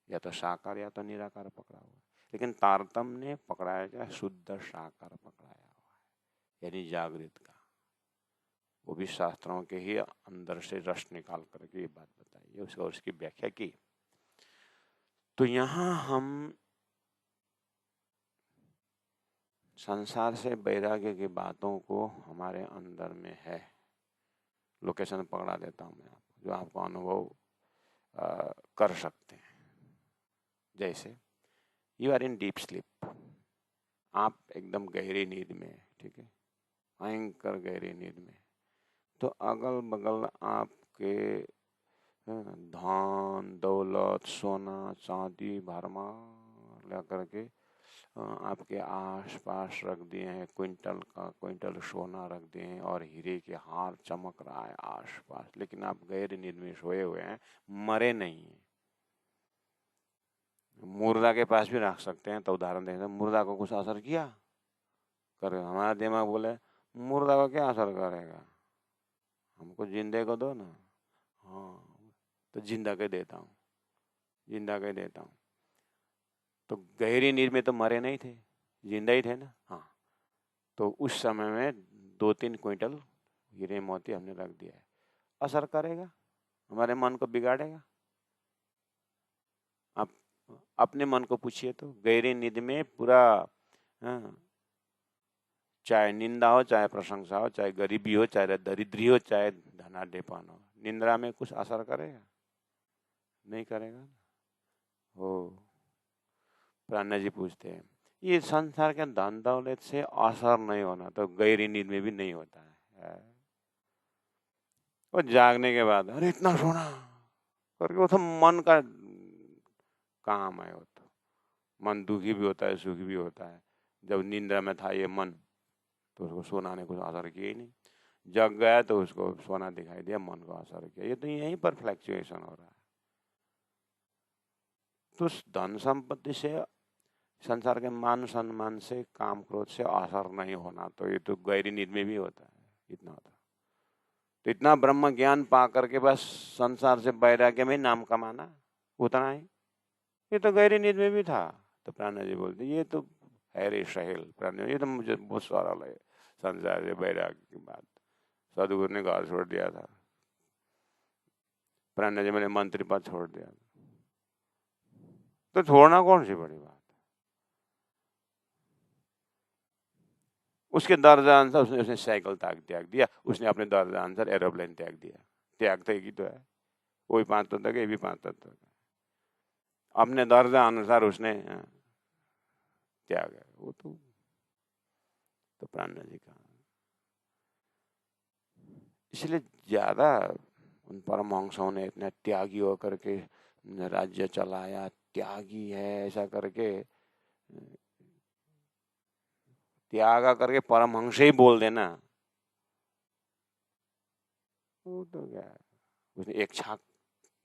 या तो साकार या तो निराकार पकड़ा हुआ है, लेकिन तारतम्य ने पकड़ाया क्या, शुद्ध साकार पकड़ाया हुआ है, यानी जागृत का। वो भी शास्त्रों के ही अंदर से रस निकाल करके ये बात बताई, उसका उसकी व्याख्या की। तो यहाँ हम संसार से वैराग्य की बातों को हमारे अंदर में है, लोकेशन पकड़ा देता हूँ मैं आपको, जो आपको अनुभव कर सकते हैं। जैसे you are in deep sleep, आप एकदम गहरी नींद में, ठीक है, भयंकर गहरी नींद में, तो अगल बगल आपके धन दौलत सोना चांदी भरमार ला करके आपके आस पास रख दिए हैं, क्विंटल सोना रख दिए हैं और हीरे के हार चमक रहा है आस पास, लेकिन आप गहरी नींद में सोए हुए हैं, मरे नहीं हैं। मुर्दा के पास भी रख सकते हैं, तो उदाहरण दें, मुर्दा को कुछ असर किया कर, हमारा दिमाग बोले मुर्दा को क्या असर करेगा, हमको जिंदे को दो ना। हाँ, तो जिंदा के देता हूँ, जिंदा के देता हूँ। तो गहरी नींद में तो मरे नहीं थे, जिंदा ही थे ना। हाँ, तो उस समय में 2-3 क्विंटल हीरे मोती हमने रख दिया है, असर करेगा, हमारे मन को बिगाड़ेगा। आप अपने मन को पूछिए तो गहरी नींद में पूरा, चाहे निंदा हो चाहे प्रशंसा हो, चाहे गरीबी हो चाहे दरिद्री हो चाहे धनाढ्यपन हो, निंद्रा में कुछ असर करेगा? नहीं करेगा। हो प्राणा जी पूछते हैं, ये संसार के धन दौलत से असर नहीं होना तो गहरी नींद में भी नहीं होता है। और जागने के बाद अरे इतना सोना करके वो तो मन का काम है, वो तो मन दुखी भी होता है सुखी भी होता है। जब निंद्रा में था ये मन, तो उसको सोना ने कुछ असर किया ही नहीं, जग गया तो उसको सोना दिखाई दिया, मन को असर किया। ये तो यहीं पर फ्लैक्चुएशन हो रहा है। तो धन संपत्ति से संसार के मान सम्मान से, काम क्रोध से असर नहीं होना, तो ये तो गहरी नींद में भी होता है, इतना होता है। तो इतना ब्रह्म ज्ञान पा करके बस संसार से वैराग्य में नाम कमाना, उतना ही, ये तो गहरी नींद में भी था। तो प्राणा जी बोलते ये तो है रे सहेल प्राणा, ये तो मुझे बहुत सारा लगे संसार से वैराग्य की बात। सदगुरु ने घर छोड़ दिया था, प्राणा जी मैंने मंत्री पद छोड़ दिया, तो छोड़ना कौन सी बड़ी बात। उसके दर्जा अनुसार उसने साइकिल त्याग दिया, उसने अपने दर्जा अनुसार एरोप्लेन त्याग दिया। त्याग तो एक ही तो है, वही 5 तत्व ये भी 5 तत्व है। अपने दर्जा अनुसार उसने त्याग है, वो तो प्राणा जी का। इसलिए ज्यादा उन परमहंसों ने इतने त्यागी होकर के राज्य चलाया, त्यागी है ऐसा करके, त्यागा करके परमहंस ही बोल देना, वो तो क्या है। उसने एक छाक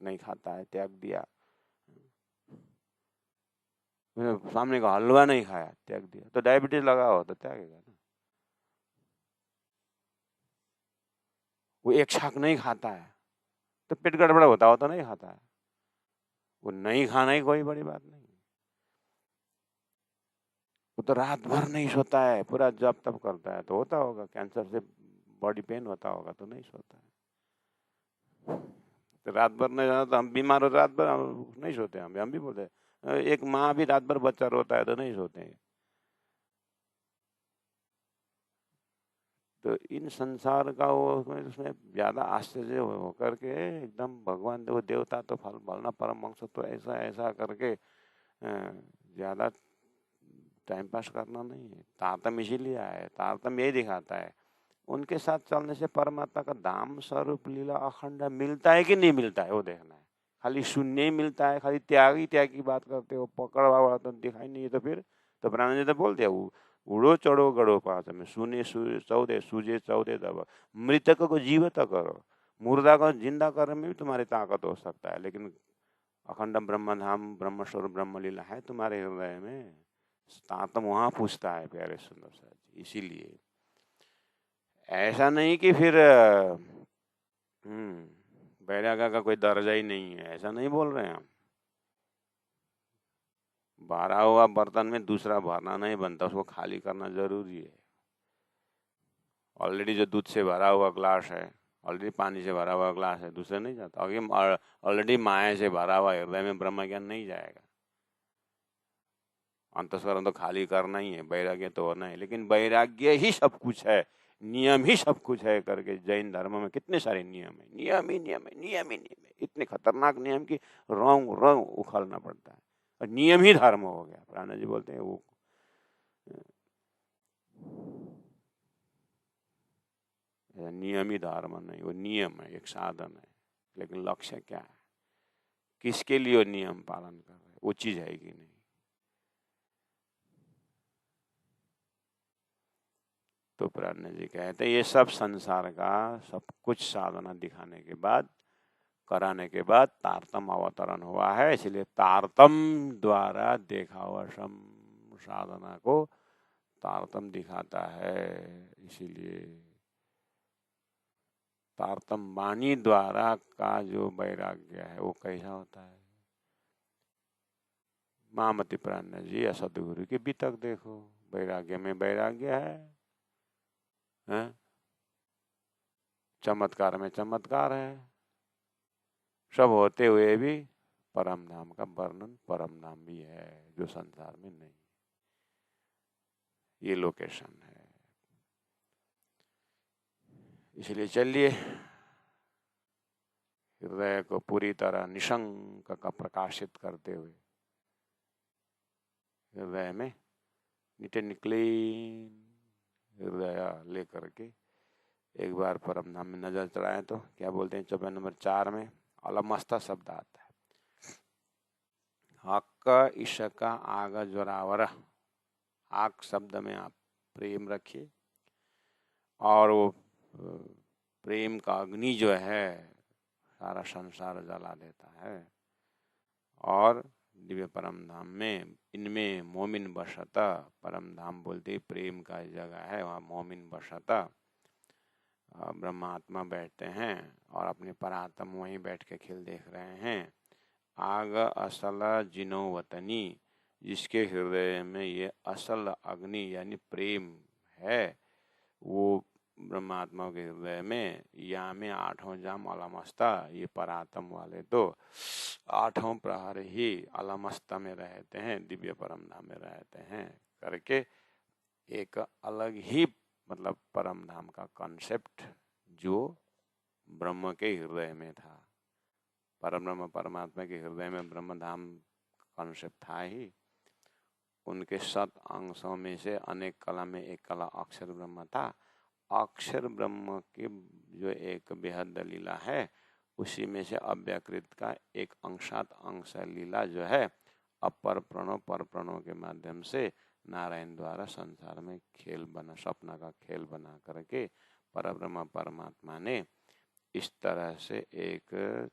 नहीं खाता है, त्याग दिया। उसने सामने का हलवा नहीं खाया, त्याग दिया। तो डायबिटीज लगा हो तो त्यागेगा ना। वो एक छाक नहीं खाता है तो पेट गड़बड़ होता हो तो नहीं खाता है, वो नहीं खाना ही कोई बड़ी बात नहीं। वो तो रात भर नहीं सोता है, पूरा जब तब करता है, तो होता होगा कैंसर से बॉडी पेन होता होगा तो नहीं सोता है। तो रात भर नहीं जाना तो हम बीमार हो, रात भर हम नहीं सोते, हम भी बोलते हैं। एक माँ भी रात भर बच्चा रोता है तो नहीं सोते हैं। तो इन संसार का वो उसमें ज्यादा आश्चर्य होकर के एकदम भगवान वो देवता तो फल फलना परम वंश तो ऐसा ऐसा करके ज्यादा टाइम पास करना नहीं है। तारतम्य इसीलिए आया, तारतम्य यही दिखाता है। उनके साथ चलने से परमात्मा का धाम स्वरूप लीला अखंड मिलता है कि नहीं मिलता है वो देखना है। खाली शून्य ही मिलता है, खाली त्याग ही त्याग की बात करते हो, पकड़वा वाला तो दिखाई नहीं है। तो फिर तो प्राण जी तो बोल दिया, उड़ो चढ़ो गढ़ो पास में, सुने चौदे सूझे चौदे दबा, मृतक को जीवित करो, मुर्दा को जिंदा करने में भी तुम्हारी ताकत हो सकता है, लेकिन अखंड ब्रह्म धाम ब्रह्म स्वरूप ब्रह्म लीला है तुम्हारे हृदय में, तातम वहां पूछता है प्यारे सुंदर साहब जी। इसीलिए ऐसा नहीं कि फिर वैराग्य का कोई दर्जा ही नहीं है, ऐसा नहीं बोल रहे हैं हम। भरा हुआ बर्तन में दूसरा भरना नहीं बनता, उसको खाली करना जरूरी है। ऑलरेडी जो दूध से भरा हुआ ग्लास है, ऑलरेडी पानी से भरा हुआ ग्लास है, दूसरा नहीं जाता। ऑलरेडी माया से भरा हुआ हृदय में ब्रह्म ज्ञान नहीं जाएगा। अंतस्करण तो खाली करना ही है, वैराग्य तो होना है, लेकिन वैराग्य ही सब कुछ है, नियम ही सब कुछ है करके जैन धर्म में कितने सारे नियम है, नियम ही नियम है, नियम ही नियम है, इतने खतरनाक नियम की रंग रंग उखलना पड़ता है, और नियम ही धर्म हो गया। प्राणा जी बोलते हैं वो नियम ही धर्म नहीं, वो नियम है, एक साधन है, लेकिन लक्ष्य क्या है, किसके लिए वो नियम पालन कर रहे हैं, वो चीज है कि नहीं। तो प्राण जी कहते ये सब संसार का सब कुछ साधना दिखाने के बाद, कराने के बाद तारतम अवतरण हुआ है। इसलिए तारतम द्वारा देखा हुआ साधना को तारतम दिखाता है। इसीलिए तारतम वाणी द्वारा का जो वैराग्य है वो कैसा होता है। महामती प्राण जी या सदगुरु के बीतक देखो, वैराग्य में वैराग्य है? चमत्कार में चमत्कार है, सब होते हुए भी परम धाम का वर्णन परम धाम भी है जो संसार में नहीं। ये लोकेशन है। इसलिए चलिए हृदय को पूरी तरह निशंक का प्रकाशित करते हुए हृदय में नीट एंड क्लीन हृदय लेकर के एक बार परम धाम में नजर चढ़ाएं तो क्या बोलते हैं 54 नंबर 4 में अलमस्ता शब्द आता है। हक इशका आग ज्वरावर, आग शब्द में आप प्रेम रखिए, और वो प्रेम का अग्नि जो है सारा संसार जला देता है, और दिव्य परम धाम में, इनमें मोमिन बसता, परम धाम बोलते प्रेम का जगह है, वहाँ मोमिन बसता, ब्रह्मात्मा बैठते हैं और अपने परात्म वहीं बैठ के खेल देख रहे हैं। आग असल जिनो वतनी, जिसके हृदय में ये असल अग्नि यानी प्रेम है, वो ब्रह्मात्मा के हृदय में, या में आठों जाम अलमस्ता, ये परात्म वाले तो आठों प्रहर ही अलमस्ता में रहते हैं, दिव्य परम धाम में रहते हैं करके एक अलग ही मतलब परम धाम का कॉन्सेप्ट जो ब्रह्म के हृदय में था, परब्रह्म परमात्मा के हृदय में ब्रह्म धाम कॉन्सेप्ट था ही। उनके 7 अंशों में से अनेक कला में एक कला अक्षर ब्रह्म था। अक्षर ब्रह्म की जो एक बेहद लीला है, उसी में से अव्याकृत का एक अंशात अंश लीला जो है, अपर प्रणव पर प्रणव के माध्यम से नारायण द्वारा संसार में खेल बना, सपना का खेल बना करके परब्रह्म परमात्मा ने इस तरह से एक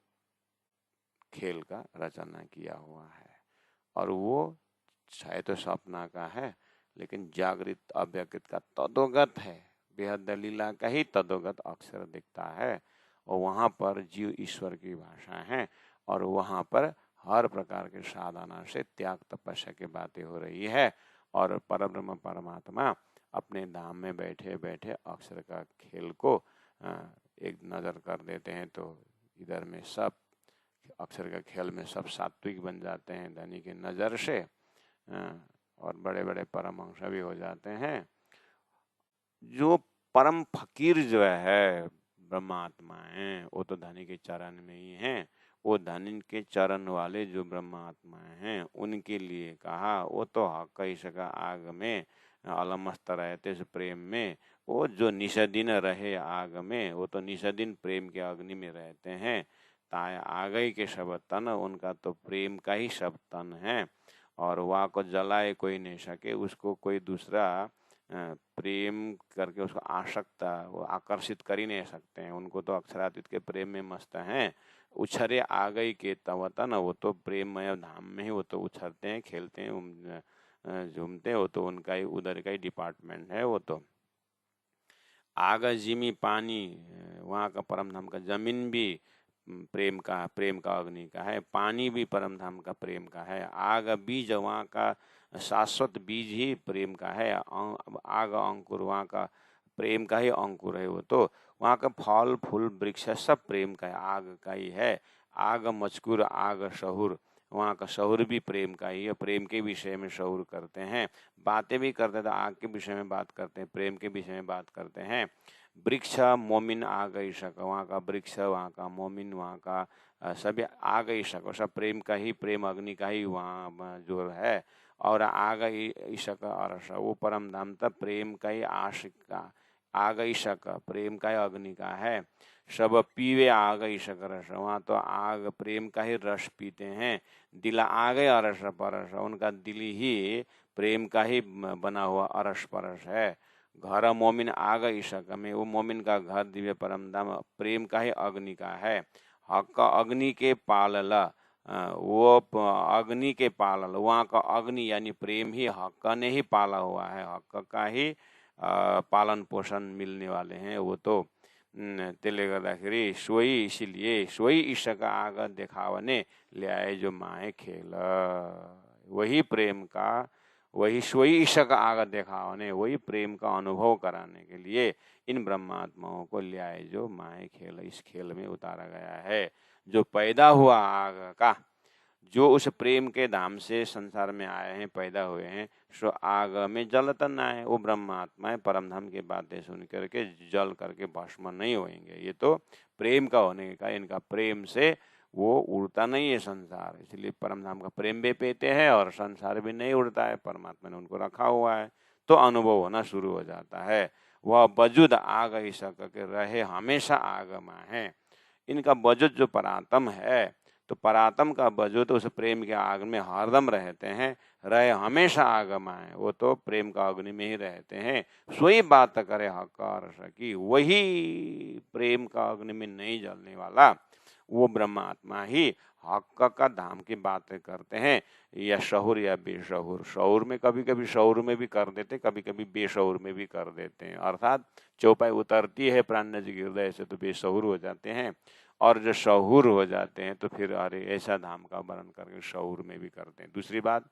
खेल का रचना किया हुआ है। और वो शायद तो सपना का है, लेकिन जागृत अव्यकृत का तदोगत है, बेहद लीला का ही तदोगत अक्षर दिखता है। और वहाँ पर जीव ईश्वर की भाषा है, और वहाँ पर हर प्रकार के साधना से त्याग तपस्या की बातें हो रही है। और परब्रह्म परमात्मा अपने धाम में बैठे बैठे अक्षर का खेल को एक नज़र कर देते हैं, तो इधर में सब अक्षर का खेल में सब सात्विक बन जाते हैं धनी की नज़र से, और बड़े बड़े परमहंस भी हो जाते हैं। जो परम फकीर जो है ब्रह्मात्मा है, वो तो धनी के चरण में ही हैं। वो धनी के चरण वाले जो ब्रह्मात्मा हैं, उनके लिए कहा वो तो हक ही सका आग में अलमस्त रहते इस प्रेम में। वो जो निषदिन रहे आग में, वो तो निषदिन प्रेम के अग्नि में रहते हैं। ताय आ गई के सब तन, उनका तो प्रेम का ही सब तन है। और वहाँ को जलाए कोई नहीं सके, उसको कोई दूसरा प्रेम करके उसको आसक्ता वो आकर्षित कर ही नहीं सकते हैं। उनको तो अक्षरातीत के प्रेम में मस्त हैं। उछरे आ गई के तवतन, वो तो प्रेममय धाम में ही वो तो उछरते हैं, खेलते हैं, झूमते हैं। वो तो उनका ही उधर का ही डिपार्टमेंट है। वो तो आग जिमी पानी, वहाँ का परम धाम का जमीन भी प्रेम का अग्नि का है, पानी भी परम धाम का प्रेम का है। आग बीज वहाँ का शाश्वत बीज ही प्रेम का है। आग अंकुर वहाँ का प्रेम का ही अंकुर है। वो तो वहाँ का फल फूल वृक्ष सब प्रेम का है, आग का ही है। आग मचकुर आग शहुर, वहाँ का शहुर भी प्रेम का ही है। प्रेम के विषय में शहुर करते हैं, बातें भी करते थे, आग के विषय में बात करते हैं, प्रेम के विषय में बात करते हैं। वृक्ष मोमिन आ गई शक, वहाँ का वृक्ष, वहाँ का मोमिन, वहाँ का सभी आ गई शक, सब प्रेम का ही, प्रेम अग्नि का ही वहाँ जो है। और आ गई ईशक अरस, वो परम धाम तक प्रेम का ही आशिक का, आ गई शक प्रेम का ही अग्नि का है। सब पीवे आ गई शक रस, वहाँ तो आग प्रेम का ही रस पीते हैं। दिला आ गए अरस परस, उनका दिल ही प्रेम का ही बना हुआ अरस परस है। घर मोमिन आ गई शक में, वो मोमिन का घर दिव्य परम धाम प्रेम का ही अग्नि का है। हक अग्नि के पालला, वो अग्नि के पालल, वहाँ का अग्नि यानी प्रेम ही हक ने ही पाला हुआ है, हक का ही पालन पोषण मिलने वाले हैं। वो तो त्यसले गर्दाखेरि सोही, इसीलिए सोही ईशका आग देखावने ल्याए जो माए खेल, वही प्रेम का, वही सोही ईशका आग देखावने, वही प्रेम का अनुभव कराने के लिए इन ब्रह्मात्माओं को ल्याए जो माए खेल, इस खेल में उतारा गया है। जो पैदा हुआ आग का, जो उस प्रेम के धाम से संसार में आए हैं, पैदा हुए हैं, सो आग में जलता ना है। वो ब्रह्मात्मा है, परम धाम की बातें सुन करके जल करके भस्म नहीं होंगे। ये तो प्रेम का होने का, इनका प्रेम से वो उड़ता नहीं है संसार, इसलिए परम धाम का प्रेम भी पेते हैं और संसार भी नहीं उड़ता है। परमात्मा ने उनको रखा हुआ है, तो अनुभव होना शुरू हो जाता है। वह वजूद आग ही सक के रहे हमेशा आगमा है। इनका वजूद जो परात्म है, तो परात्म का वजूद उस प्रेम के आग में हरदम रहते हैं, रहे हमेशा आगमा है। वो तो प्रेम का अग्नि में ही रहते हैं। सोई बात करे हकार सकी, वही प्रेम का अग्नि में नहीं जलने वाला, वो ब्रह्म आत्मा ही हक का धाम की बातें करते हैं, या शहुर या बेशहुर। शहुर में कभी कभी शहुर में भी कर देते, कभी कभी बेशहुर में भी कर देते हैं, अर्थात चौपाई उतरती है प्राण जी के हृदय से तो बेशहुर हो जाते हैं, और जो शहुर हो जाते हैं तो फिर अरे ऐसा धाम का वर्णन करके शहुर में भी करते हैं। दूसरी बात,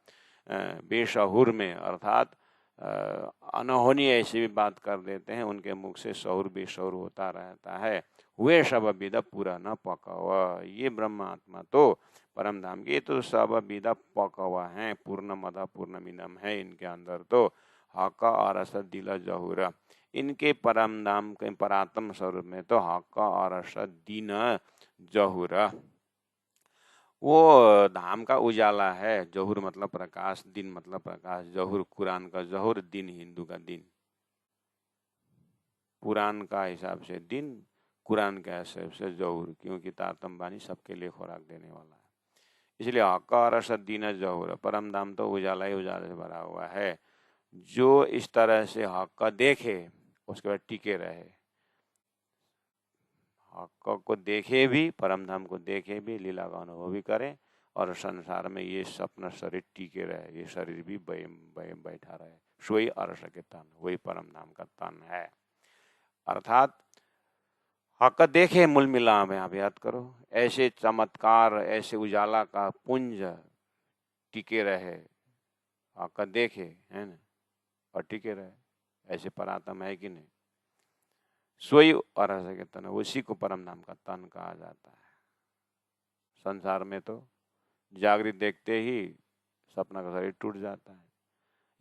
बेशहुर में अर्थात अनहोनी ऐसी भी बात कर देते हैं, उनके मुख से शहुर बेशहुर होता रहता है। हुए सब विदा पूरा न पका हुआ, ये ब्रह्म आत्मा तो परम धाम की तो सब विदा पका हुआ है, पूर्ण मदा पूर्ण मिदम है इनके अंदर तो हक और असत दिला जहूरा। इनके परम धाम के परात्म स्वरूप में तो हक और असत दीन जहूरा, वो धाम का उजाला है। जहूर मतलब प्रकाश, दिन मतलब प्रकाश। जहूर कुरान का जहूर, दिन हिंदू का दिन। पुराण का हिसाब से दिन, कुरान के हिसाब से जहूर, क्योंकि तारतम बानी सबके लिए खुराक देने वाला है। इसलिए हक और असद दीन जहूर, परम धाम तो उजाला ही उजाला से भरा हुआ है। जो इस तरह से हक का देखे उसके बाद टिके रहे, हक को देखे भी, परम धाम को देखे भी, लीला का अनुभव भी करे, और संसार में ये अपना शरीर टिके रहे, ये शरीर भी बैठा रहे। सोई अर्श के तन, वही परम धाम का तन है। अर्थात हक देखे मूल मिला में आप याद करो, ऐसे चमत्कार, ऐसे उजाला का पुंज टिके रहे, हक देखे है ना, और टिके रहे, ऐसे परात्म है कि नहीं। सोई अर्श के तन, उसी को परम धाम का तन कहा जाता है। संसार में तो जागृत देखते ही सपना का शरीर टूट जाता है,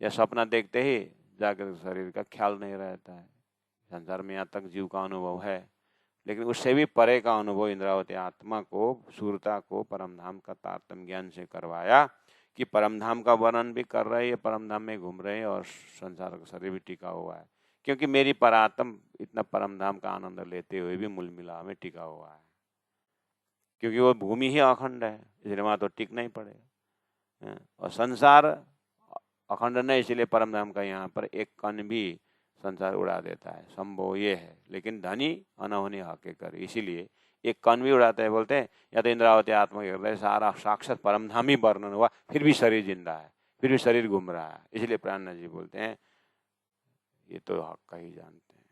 या सपना देखते ही जागृत शरीर का ख्याल नहीं रहता है। संसार में यहाँ तक जीव का अनुभव है, लेकिन उससे भी परे का अनुभव इंद्रावती आत्मा को, सूरता को परम धाम का तारतम्य ज्ञान से करवाया कि परम धाम का वर्णन भी कर रहे हैं, परम धाम में घूम रहे हैं, और संसार का शरीर भी टिका हुआ है, क्योंकि मेरी परात्म इतना परम धाम का आनंद लेते हुए भी मूल मिला में टिका हुआ है, क्योंकि वो भूमि ही अखंड है, इसलिए वहां तो टिकना ही पड़ेगा। और संसार अखंड नहीं, इसलिए परम धाम का यहाँ पर एक कण भी संसार उड़ा देता है, संभव ये है। लेकिन धनी अनहोनी हके कर, इसीलिए एक कण भी उड़ाता है। बोलते हैं या तो इंद्रावती आत्मा के हृदय सारा साक्षात परम धाम ही वर्णन हुआ, फिर भी शरीर जिंदा है, फिर भी शरीर घूम रहा है। इसलिए प्राण जी बोलते हैं ये तो हक का ही जानते हैं,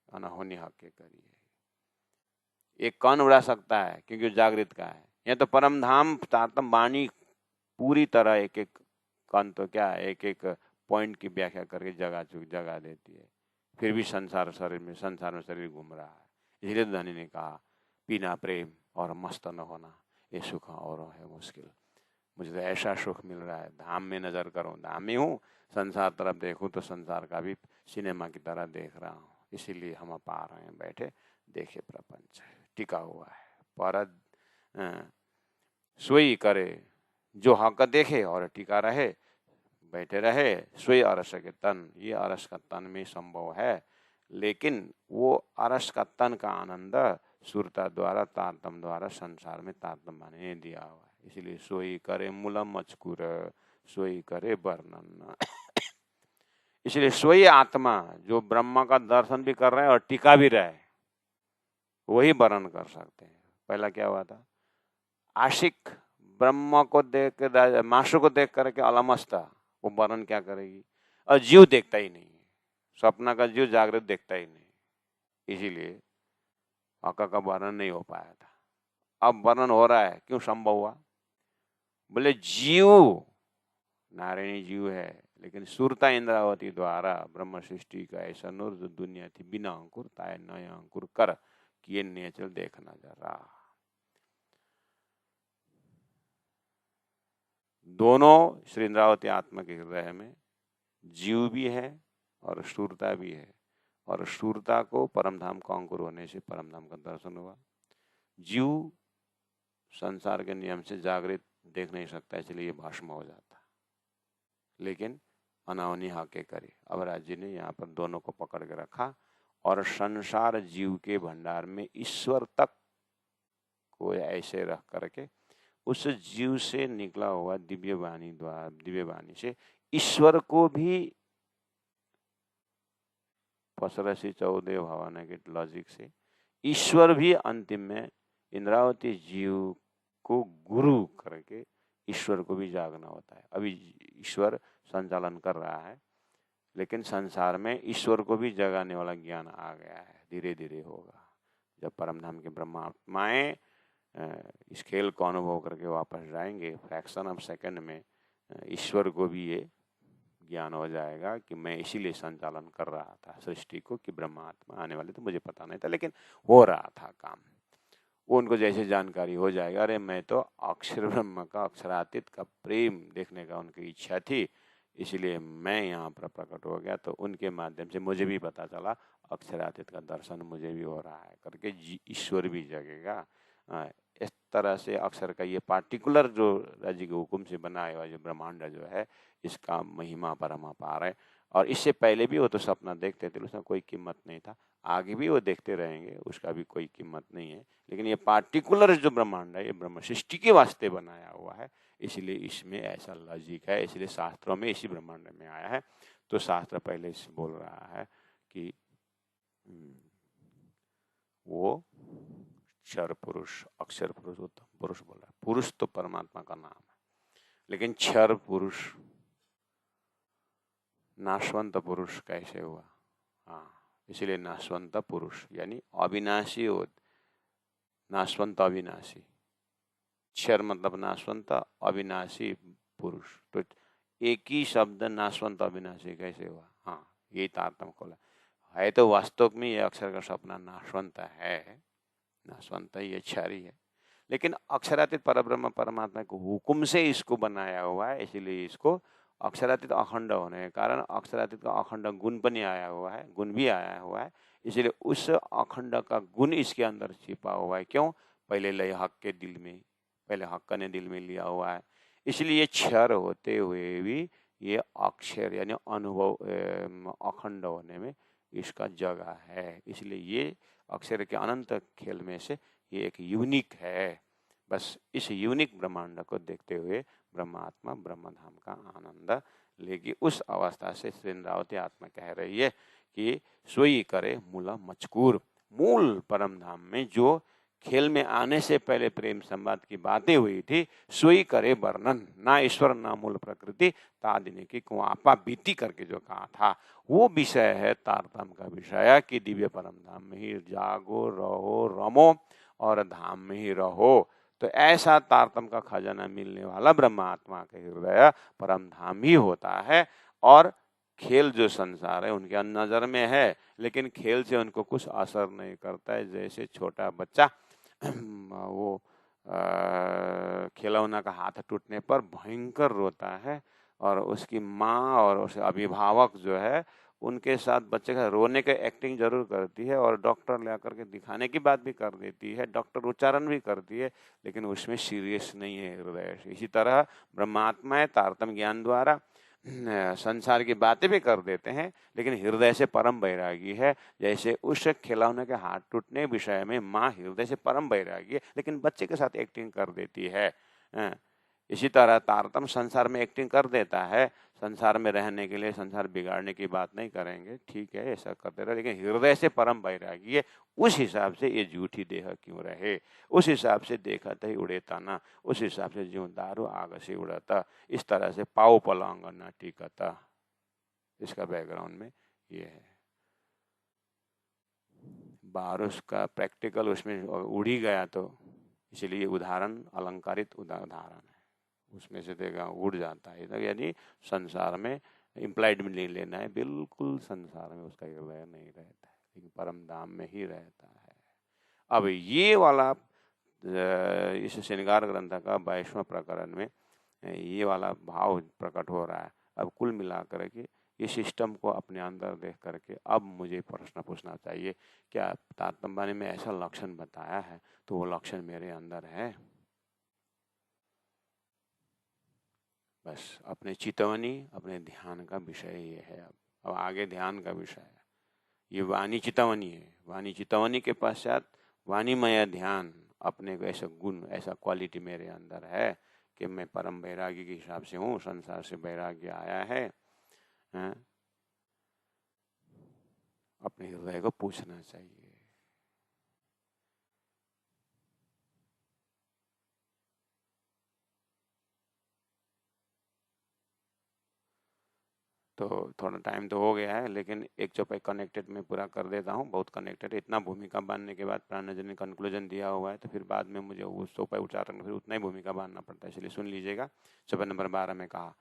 अनहोनी हके करिए। एक कण उड़ा सकता है क्योंकि जागृत का है, या तो परम धाम तारतम वाणी पूरी तरह एक एक कण तो क्या है, एक एक पॉइंट की व्याख्या करके जगह देती है, फिर भी संसार में शरीर घूम रहा है। इसलिए धनी ने कहा बिना प्रेम और मस्त न होना ये सुख और है मुश्किल। मुझे तो ऐसा सुख मिल रहा है, धाम में नजर करूं धाम में हूँ, संसार तरफ देखूं तो संसार का भी सिनेमा की तरह देख रहा हूँ। इसीलिए हम पा रहे हैं बैठे, देखे प्रपंच टिका हुआ है। पर सोई करे जो हक देखे और टिका रहे, बैठे रहे, सोई अरस के तन, ये अरस का तन में संभव है। लेकिन वो अरस का तन का आनंद सुरता द्वारा, तारतम द्वारा संसार में तारतम ने दिया हुआ है। इसलिए सोई करे मूलम मचकुर, सोई करे वर्णन। इसलिए सोई आत्मा जो ब्रह्मा का दर्शन भी कर रहे हैं और टिका भी रहे, वही वर्णन कर सकते हैं। पहला क्या हुआ था, आशिक ब्रह्म को देख के, माशु को देख करके अलमस्ता, वो वर्णन क्या करेगी। और जीव देखता ही नहीं, सपना का जीव जागृत देखता ही नहीं, इसीलिए हक का वर्णन नहीं हो पाया था। अब वर्णन हो रहा है, क्यों संभव हुआ। बोले जीव नारायणी जीव है, लेकिन सुरता इंद्रावती द्वारा ब्रह्म सृष्टि का ऐसा नूर जो दुनिया थी बिना अंकुर ताए नए अंकुर कर किए नेचर देखना जा रहा। दोनों श्री इंद्रावती आत्मा के हृदय में जीव भी है और शूरता भी है, और शूरता को परमधाम का अंकुर होने से परमधाम का दर्शन हुआ। जीव संसार के नियम से जागृत देख नहीं सकता, इसलिए ये भस्म हो जाता, लेकिन अनावनी हाके करे। अब राज्य ने यहाँ पर दोनों को पकड़ के रखा, और संसार जीव के भंडार में ईश्वर तक को ऐसे रख करके उस जीव से निकला हुआ दिव्य वाणी द्वारा, दिव्य वाणी से ईश्वर को भी पसरसी 14 भावना के लॉजिक से ईश्वर भी अंतिम में इंद्रावती जीव को गुरु करके ईश्वर को भी जागना होता है। अभी ईश्वर संचालन कर रहा है, लेकिन संसार में ईश्वर को भी जगाने वाला ज्ञान आ गया है, धीरे धीरे होगा। जब परमधाम के ब्रह्मात्माएं इस खेल को अनुभव करके वापस जाएंगे, फ्रैक्शन ऑफ सेकंड में ईश्वर को भी ये ज्ञान हो जाएगा कि मैं इसीलिए संचालन कर रहा था सृष्टि को, कि ब्रह्मात्मा आने वाले तो मुझे पता नहीं था, लेकिन हो रहा था काम। उनको जैसे जानकारी हो जाएगा, अरे मैं तो अक्षर ब्रह्म का, अक्षरातीत का प्रेम देखने का उनकी इच्छा थी, इसलिए मैं यहाँ पर प्रकट हो गया, तो उनके माध्यम से मुझे भी पता चला, अक्षरातीत का दर्शन मुझे भी हो रहा है करके ईश्वर भी जगेगा। इस तरह से अक्षर का ये पार्टिकुलर जो राज्य के हुक्म से बनाया हुआ जो ब्रह्मांड जो है, इसका महिमा परमापार है। और इससे पहले भी वो तो सपना देखते थे, उसका कोई कीमत नहीं था, आगे भी वो देखते रहेंगे, उसका भी कोई कीमत नहीं है। लेकिन ये पार्टिकुलर जो ब्रह्मांड है, ये ब्रह्म सृष्टि के वास्ते बनाया हुआ है, इसलिए इसमें ऐसा लॉजिक है, इसलिए शास्त्रों में इसी ब्रह्मांड में आया है। तो शास्त्र पहले से बोल रहा है कि वो क्षर पुरुष, अक्षर पुरुष, उत्तम पुरुष बोल रहा है। पुरुष तो परमात्मा का नाम है, लेकिन क्षर पुरुष, नाशवंत पुरुष कैसे हुआ? हाँ, इसलिए नाशवंत पुरुष यानी अविनाशी हो, नाशवंत अविनाशी। क्षर मतलब नाशवंत, अविनाशी पुरुष, तो एक ही शब्द नाशवंत अविनाशी कैसे हुआ? हाँ, यही तारतम्य खोला है। तो वास्तव में ये अक्षर का सपना नाशवंत है, नाशवंत ये क्षरी है, लेकिन अक्षरातीत परब्रह्म परमात्मा के हुक्म से इसको बनाया हुआ है, इसीलिए इसको अक्षरातीत अखंड होने के कारण अक्षरातीत का अखंड गुण पनि आया हुआ है, गुण भी आया हुआ है, इसलिए उस अखंड का गुण इसके अंदर छिपा हुआ है। क्यों? पहले लय हक के दिल में, पहले हक ने दिल में लिया हुआ है, इसलिए क्षर होते हुए भी ये अक्षर यानी अनुभव अखंड होने में इसका जगह है। इसलिए ये अक्षर के अनंत खेल में से ये एक यूनिक है। बस इस यूनिक ब्रह्मांड को देखते हुए ब्रह्मात्मा ब्रह्मधाम का आनंद लेगी। उस अवस्था से श्री इंद्रावती आत्मा कह रही है कि सोई करे मूला मचकूर। मूल परम धाम में जो खेल में आने से पहले प्रेम संवाद की बातें हुई थी, सोई करे वर्णन, ना ईश्वर ना मूल प्रकृति तादिनी की कुआपा बीती करके जो कहा था, वो विषय है तारतम का विषय कि दिव्य परम धाम में ही जागो, रहो, रमो और धाम में ही रहो। तो ऐसा तारतम का खजाना मिलने वाला ब्रह्मात्मा के हृदय परम धाम ही होता है। और खेल जो संसार है उनके नजर में है, लेकिन खेल से उनको कुछ असर नहीं करता है। जैसे छोटा बच्चा वो खिलौना का हाथ टूटने पर भयंकर रोता है, और उसकी माँ और उसके अभिभावक जो है उनके साथ बच्चे का रोने का एक्टिंग जरूर करती है, और डॉक्टर ला करके दिखाने की बात भी कर देती है, डॉक्टर उच्चारण भी करती है, लेकिन उसमें सीरियस नहीं है हृदय से। इसी तरह ब्रह्मात्मा है, तारतम्य ज्ञान द्वारा संसार की बातें भी कर देते हैं, लेकिन हृदय से परम वैरागी है। जैसे उस खिलौने के हाथ टूटने विषय में माँ हृदय से परम वैरागी है, लेकिन बच्चे के साथ एक्टिंग कर देती है। इसी तरह तारतम्य संसार में एक्टिंग कर देता है, संसार में रहने के लिए, संसार बिगाड़ने की बात नहीं करेंगे, ठीक है ऐसा करते रहे, लेकिन हृदय से परम वैरागी है। उस हिसाब से ये झूठी देह क्यों रहे, उस हिसाब से देखा ही उड़े ताना, उस हिसाब से ज्यों दारू आग से उड़ाता, इस तरह से पाओ पलांग न टिकता। इसका बैकग्राउंड में ये है। बारूस का प्रैक्टिकल उसमें उड़ी गया, तो इसलिए उदाहरण अलंकारित उदाहरण है, उसमें से देखा उड़ जाता है। यानी संसार में इम्प्लाइड में नहीं लेना है, बिल्कुल संसार में उसका हृदय नहीं रहता है, लेकिन परम धाम में ही रहता है। अब ये वाला इस श्रृंगार ग्रंथ का 22वां प्रकरण में ये वाला भाव प्रकट हो रहा है। अब कुल मिलाकर के ये सिस्टम को अपने अंदर देख करके अब मुझे प्रश्न पूछना चाहिए, क्या तारतम्य में ऐसा लक्षण बताया है तो वो लक्षण मेरे अंदर है? बस अपने चितवनी, अपने ध्यान का विषय ये है। अब आगे ध्यान का विषय है, ये वाणी चितवनी है। वाणी चितवनी के पश्चात वाणीमय ध्यान, अपने को ऐसा गुण, ऐसा क्वालिटी मेरे अंदर है कि मैं परम वैरागी के हिसाब से हूँ, संसार से वैराग्य आया है। अपने हृदय को पूछना चाहिए। तो थोड़ा टाइम तो हो गया है, लेकिन एक चौपाई कनेक्टेड में पूरा कर देता हूँ। बहुत कनेक्टेड, इतना भूमिका बांधने के बाद प्राणजन ने कंक्लूजन दिया हुआ है, तो फिर बाद में मुझे उस चौपाई उच्चारण में फिर उतना ही भूमिका बांधना पड़ता है। इसलिए सुन लीजिएगा। चौपाई नंबर 12 में कहा,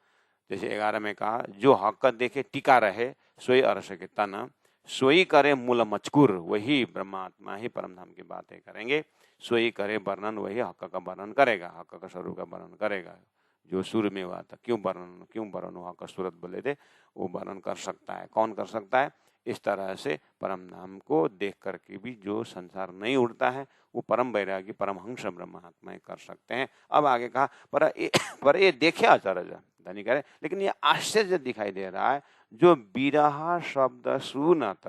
जैसे 11 में कहा, जो हक देखे टिका रहे सोई अरस के तन, सोई करे मूल मचकुर, वही ब्रह्मात्मा ही परमधाम की बातें करेंगे। सोई करे वर्णन, वही हक का वर्णन करेगा, हक का स्वरूप का वर्णन करेगा। जो सुर में हुआ था, क्यों वर्णन हुआ का सूरत बोले थे, वो वर्णन कर सकता है। कौन कर सकता है? इस तरह से परम धाम को देख करके भी जो संसार नहीं उड़ता है, वो परम वैरागी परमहंस ब्रह्मात्माएं कर सकते हैं। अब आगे कहा, पर ये देखे आचार्य धनी कह रहे, लेकिन ये आश्चर्य दिखाई दे रहा है, जो बिरहा शब्द सुनत,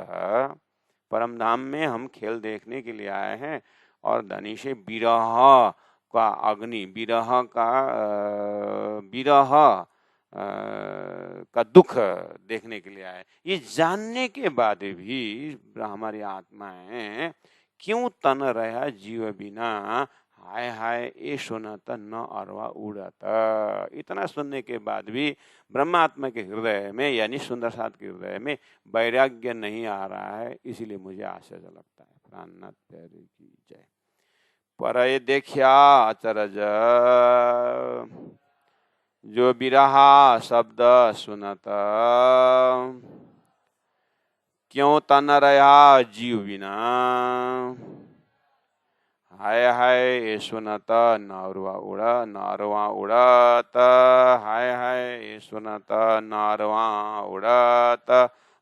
परम धाम में हम खेल देखने के लिए आए हैं, और धनी से बिरह का अग्नि, विरह का दुख देखने के लिए आए। ये जानने के बाद भी हमारी आत्माएं क्यों तन रहा जीव बिना, हाय हाय ये सुनत न अरवा उड़त। इतना सुनने के बाद भी ब्रह्मात्मा के हृदय में, यानी सुंदर साथ के हृदय में वैराग्य नहीं आ रहा है, इसीलिए मुझे आश्चर्य लगता है। प्राणनाथ प्यारे की जय। पर ये देखिया अचरज, जो बिरहा शब्द सुनत, क्यों तन रहा जीव बिना, हाय हाय ये सुनत नारवा उड़त, हाय हाय ये सुनत नारवा उड़त।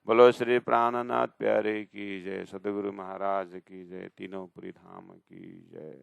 बोलो श्री प्राणनाथ प्यारे की जय, सदगुरु महाराज की जय, तीनों पुरी धाम की जय।